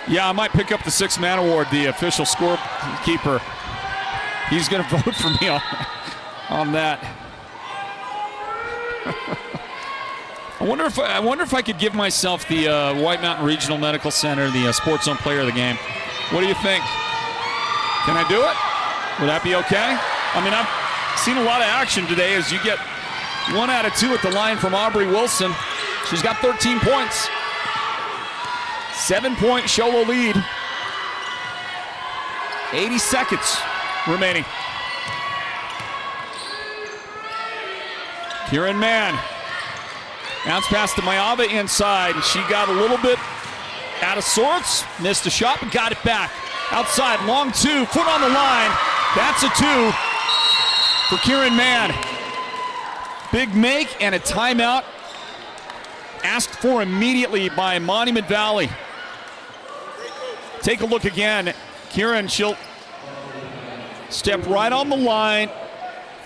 Yeah, I might pick up the 6th man award, the official scorekeeper. He's going to vote for me on that. I wonder if I could give myself the White Mountain Regional Medical Center, the Sports Zone Player of the Game. What do you think? Can I do it? Would that be okay? I mean, I've seen a lot of action today as you get 1 out of 2 at the line from Aubrey Wilson. She's got 13 points. 7-point Sholo lead. 80 seconds remaining. Kieran Mann. Bounce pass to Mayava inside. She got a little bit out of sorts. Missed a shot, but got it back. Outside, long 2, foot on the line. That's a 2 for Kieran Mann. Big make and a timeout. Asked for immediately by Monument Valley. Take a look again. Kieran, she'll step right on the line.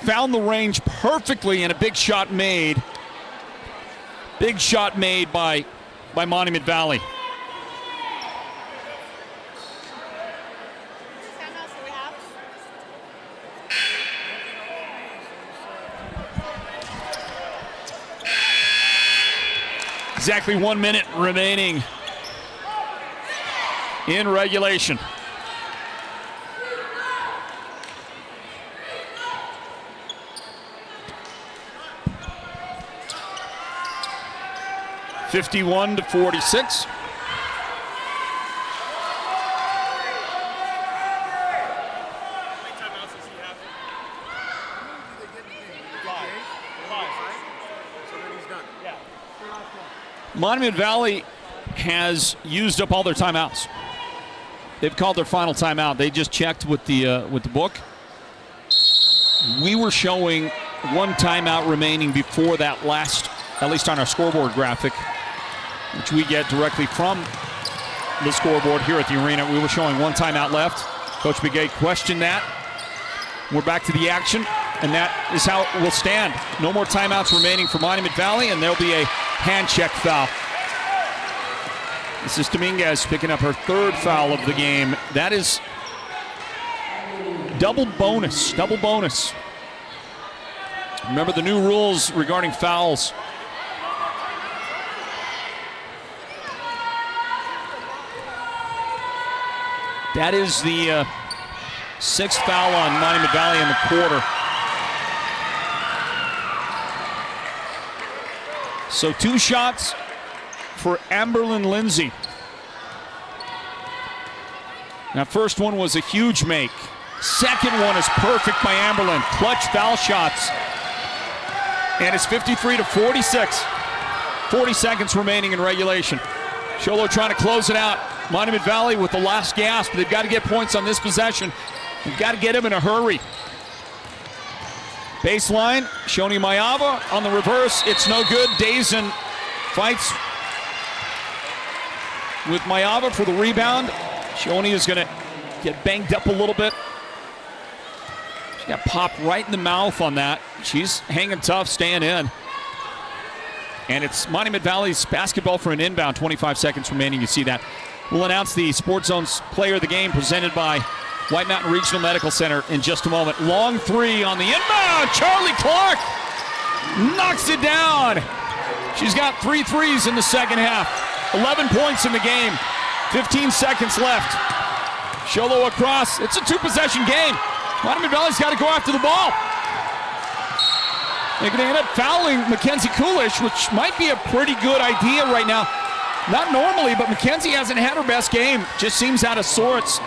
Found the range perfectly, and a big shot made. Big shot made by Monument Valley. Exactly 1 minute remaining in regulation. (51-46). Monument Valley has used up all their timeouts. They've called their final timeout. They just checked with the book. We were showing 1 timeout remaining before that last, at least on our scoreboard graphic, which we get directly from the scoreboard here at the arena. We were showing 1 timeout left. Coach Begay questioned that. We're back to the action, and that is how it will stand. No more timeouts remaining for Monument Valley, and there'll be a hand check foul. This is Dominguez picking up her 3rd foul of the game. That is double bonus. Remember the new rules regarding fouls. That is the 6th foul on Monument Valley in the quarter. So 2 shots for Amberlyn Lindsay. That first one was a huge make. Second one is perfect by Amberlyn. Clutch foul shots. And it's 53-46. 40 seconds remaining in regulation. Sholo trying to close it out. Monument Valley with the last gasp. They've got to get points on this possession. They've got to get them in a hurry. Baseline, Shoni Mayava on the reverse. It's no good. Dazen fights with Mayava for the rebound. Shoni is going to get banged up a little bit. She got popped right in the mouth on that. She's hanging tough, staying in. And it's Monument Valley's basketball for an inbound. 25 seconds remaining. You see that. We'll announce the Sports Zone's player of the game presented by White Mountain Regional Medical Center in just a moment. Long three on the inbound. Charlie Clark knocks it down. She's got 3 threes in the second half. 11 points in the game. 15 seconds left. Sholo across. It's a 2-possession game. Monument Valley's got to go after the ball. They're going to end up fouling Mackenzie Coolish, which might be a pretty good idea right now. Not normally, but Mackenzie hasn't had her best game. Just seems out of sorts.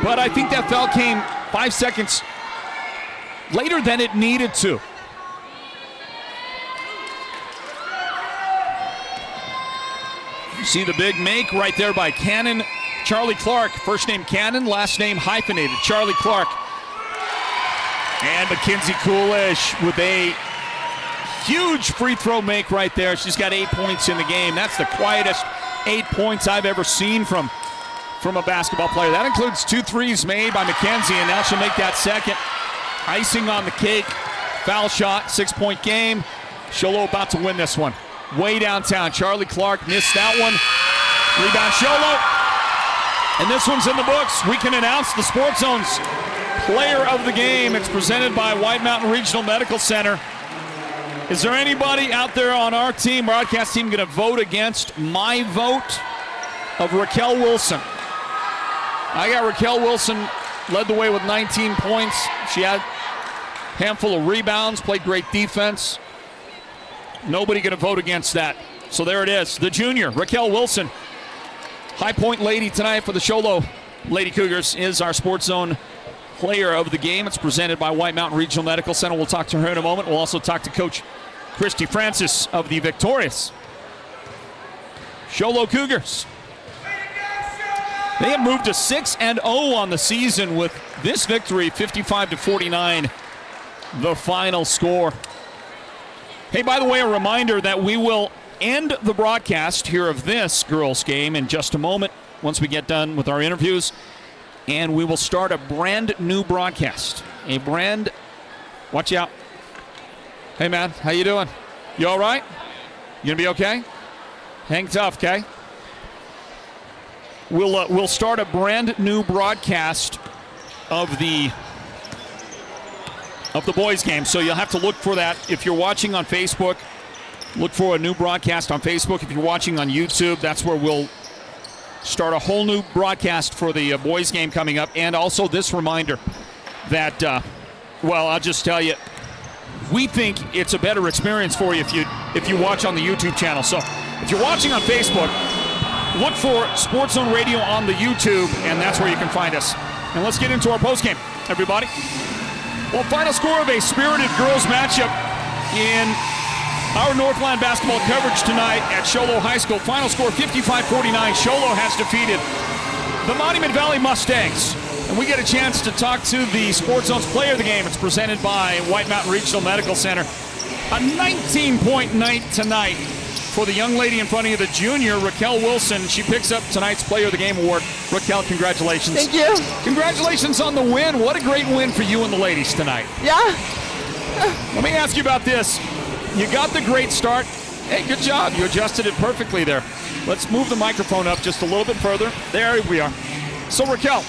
But I think that foul came 5 seconds later than it needed to. You see the big make right there by Cannon. Charlie Clark, first name Cannon, last name hyphenated. Charlie Clark. And Mackenzie Coolish with a huge free throw make right there. She's got 8 points in the game. That's the quietest 8 points I've ever seen from a basketball player. That includes 2 threes made by Mackenzie, and now she'll make that second. Icing on the cake. Foul shot, 6-point game. Sholo about to win this one. Way downtown. Charlie Clark missed that one. Rebound Sholo. And this one's in the books. We can announce the Sports Zone's player of the game. It's presented by White Mountain Regional Medical Center. Is there anybody out there on our team, broadcast team, going to vote against my vote of Raquel Wilson? I got Raquel Wilson, led the way with 19 points. She had a handful of rebounds, played great defense. Nobody going to vote against that. So there it is. The junior, Raquel Wilson, High Point lady tonight for the Sholo Lady Cougars, is our Sports Zone player of the game. It's presented by White Mountain Regional Medical Center. We'll talk to her in a moment. We'll also talk to Coach Christy Francis of the victorious Sholo Cougars. They have moved to 6-0 on the season with this victory, 55-49, the final score. Hey, by the way, a reminder that we will end the broadcast here of this girls' game in just a moment once we get done with our interviews, and we will start a brand new broadcast. Watch out. Hey, man, how you doing? You all right? You gonna be okay? Hang tough, okay? We'll start a brand new broadcast of the boys' game. So you'll have to look for that. If you're watching on Facebook, look for a new broadcast on Facebook. If you're watching on YouTube, that's where we'll start a whole new broadcast for the boys' game coming up. And also this reminder that, I'll just tell you, we think it's a better experience for you if you watch on the YouTube channel. So if you're watching on Facebook, look for Sports Zone Radio on the YouTube, and that's where you can find us. And let's get into our postgame, everybody. Well, final score of a spirited girls matchup in our Northland basketball coverage tonight at Sholo High School. Final score 55-49. Sholo has defeated the Monument Valley Mustangs. And we get a chance to talk to the Sports Zone's player of the game. It's presented by White Mountain Regional Medical Center. A 19-point night tonight for the young lady in front of you, the junior, Raquel Wilson. She picks up tonight's Player of the Game award. Raquel, congratulations. Thank you. Congratulations on the win. What a great win for you and the ladies tonight. Yeah. Let me ask you about this. You got the great start. Hey, good job. You adjusted it perfectly there. Let's move the microphone up just a little bit further. There we are. So, Raquel,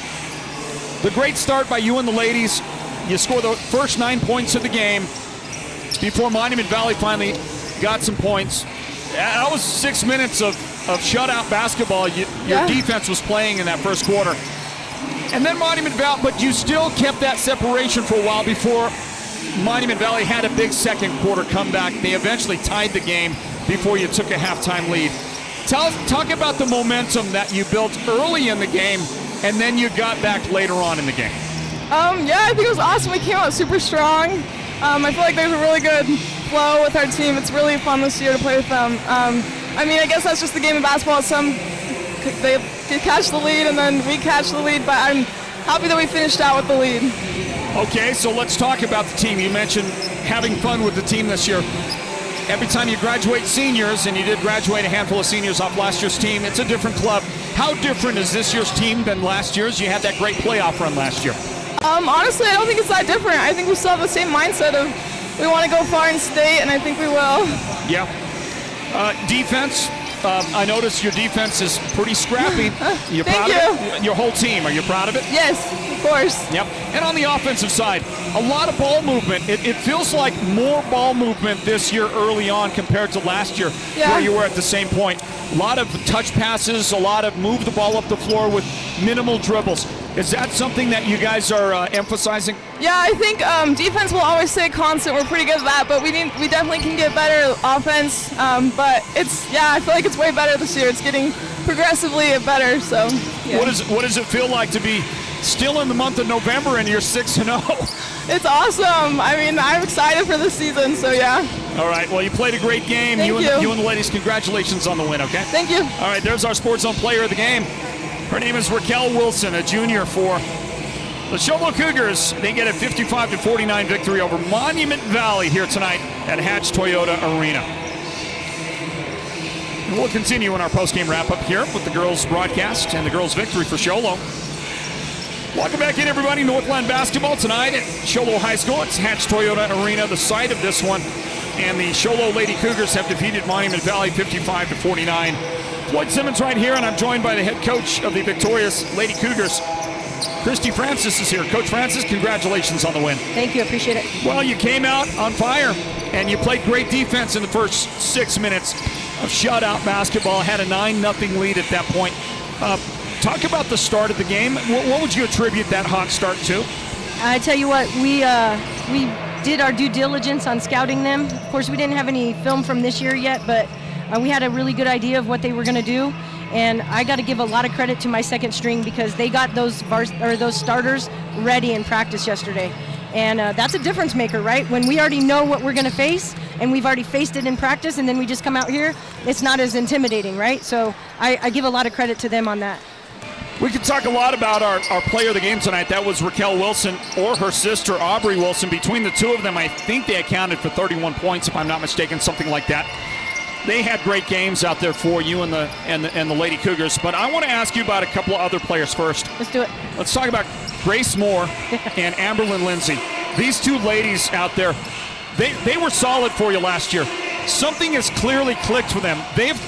the great start by you and the ladies. You score the first 9 points of the game before Monument Valley finally got some points. That was 6 minutes of shutout basketball your defense was playing in that first quarter. And then Monument Valley, but you still kept that separation for a while before Monument Valley had a big second quarter comeback. They eventually tied the game before you took a halftime lead. Talk about the momentum that you built early in the game and then you got back later on in the game. I think it was awesome. We came out super strong. I feel like there's a really good flow with our team. It's really fun this year to play with them. I guess that's just the game of basketball. Some they catch the lead and then we catch the lead, but I'm happy that we finished out with the lead. Okay, so let's talk about the team. You mentioned having fun with the team this year. Every time you graduate seniors, and you did graduate a handful of seniors off last year's team, it's a different club. How different is this year's team than last year's? You had that great playoff run last year. Honestly, I don't think it's that different. I think we still have the same mindset of we want to go far in state, and I think we will. Yeah. Defense. I noticed your defense is pretty scrappy. You're proud of it? Your whole team, are you proud of it? Yes, of course. Yep. And on the offensive side, a lot of ball movement. It feels like more ball movement this year early on compared to last year where you were at the same point. A lot of touch passes, a lot of move the ball up the floor with minimal dribbles. Is that something that you guys are emphasizing? Yeah, I think defense will always stay constant. We're pretty good at that, but we definitely can get better offense. But I feel like it's way better this year. It's getting progressively better. So, yeah. What does it feel like to be still in the month of November and you're 6-0? It's awesome. I mean, I'm excited for the season. So yeah. All right. Well, you played a great game. Thank you. You and the ladies, congratulations on the win. Okay. Thank you. All right. There's our Sports Zone player of the game. Her name is Raquel Wilson, a junior for the Show Low Cougars. They get a 55-49 victory over Monument Valley here tonight at Hatch Toyota Arena. And we'll continue in our post-game wrap-up here with the girls' broadcast and the girls' victory for Show Low. Welcome back in, everybody. Northland Basketball tonight at Show Low High School. It's Hatch Toyota Arena, the site of this one. And the Show Low Lady Cougars have defeated Monument Valley 55-49. Floyd Simmons right here, and I'm joined by the head coach of the victorious Lady Cougars. Christy Francis is here. Coach Francis, congratulations on the win. Thank you, appreciate it. Well, you came out on fire, and you played great defense in the first 6 minutes of shutout basketball. Had a 9-0 lead at that point. Talk about the start of the game. What would you attribute that hot start to? I tell you what, we did our due diligence on scouting them. Of course, we didn't have any film from this year yet, but we had a really good idea of what they were going to do. And I got to give a lot of credit to my second string because they got those starters ready in practice yesterday. And that's a difference maker, right? When we already know what we're going to face and we've already faced it in practice and then we just come out here, it's not as intimidating, right? So I give a lot of credit to them on that. We could talk a lot about our player of the game tonight. That was Raquel Wilson or her sister, Aubrey Wilson. Between the two of them, I think they accounted for 31 points, if I'm not mistaken, something like that. They had great games out there for you and the Lady Cougars. But I want to ask you about a couple of other players first. Let's do it. Let's talk about Grace Moore and Amberlyn Lindsay. These two ladies out there, they were solid for you last year. Something has clearly clicked for them. They've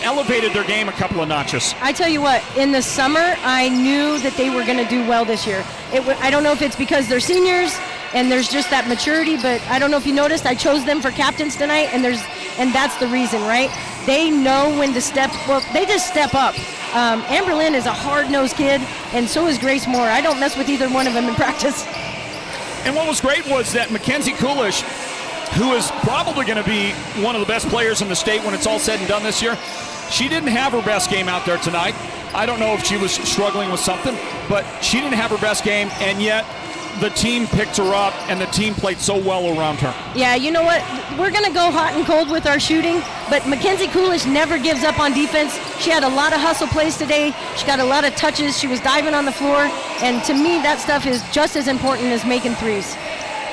elevated their game a couple of notches. I tell you what, in the summer, I knew that they were going to do well this year. I don't know if it's because they're seniors and there's just that maturity, but I don't know if you noticed, I chose them for captains tonight, and that's the reason, right? They know when to they just step up. Amberlyn is a hard-nosed kid, and so is Grace Moore. I don't mess with either one of them in practice. And what was great was that Mackenzie Coolish, who is probably going to be one of the best players in the state when it's all said and done this year, she didn't have her best game out there tonight. I don't know if she was struggling with something, but she didn't have her best game, and yet the team picked her up, and the team played so well around her. Yeah, you know what? We're going to go hot and cold with our shooting, but Mackenzie Coolish never gives up on defense. She had a lot of hustle plays today. She got a lot of touches. She was diving on the floor, and to me, that stuff is just as important as making threes.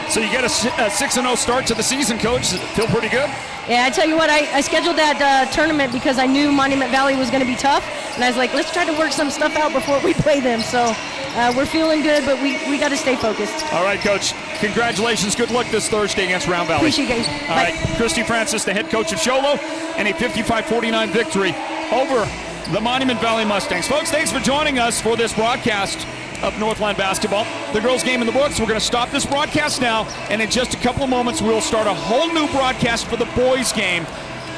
So you get a 6-0 start to the season, Coach. Feel pretty good? Yeah, I tell you what, I scheduled that tournament because I knew Monument Valley was going to be tough, and I was like, let's try to work some stuff out before we play them. So we're feeling good, but we got to stay focused. All right, Coach. Congratulations. Good luck this Thursday against Round Valley. Appreciate you guys. All right, Christy Francis, the head coach of Show Low, and a 55-49 victory over the Monument Valley Mustangs. Folks, thanks for joining us for this broadcast of Northland Basketball. The girls' game in the books. We're going to stop this broadcast now, and in just a couple of moments, we'll start a whole new broadcast for the boys' game.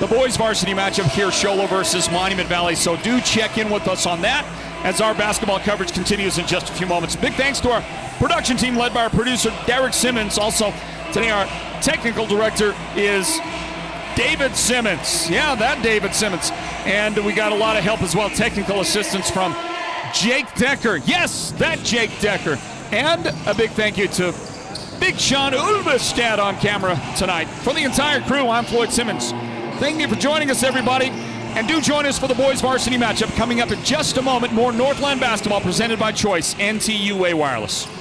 The boys' varsity matchup here, Show Low versus Monument Valley. So do check in with us on that as our basketball coverage continues in just a few moments. Big thanks to our production team led by our producer, Derek Simmons. Also, today our technical director is David Simmons. Yeah, that David Simmons. And we got a lot of help as well, technical assistance from Jake Decker. Yes, that Jake Decker. And a big thank you to Big Sean Ulvestad on camera tonight. For the entire crew, I'm Floyd Simmons. Thank you for joining us, everybody. And do join us for the boys varsity matchup coming up in just a moment. More Northland basketball presented by Choice, NTUA Wireless.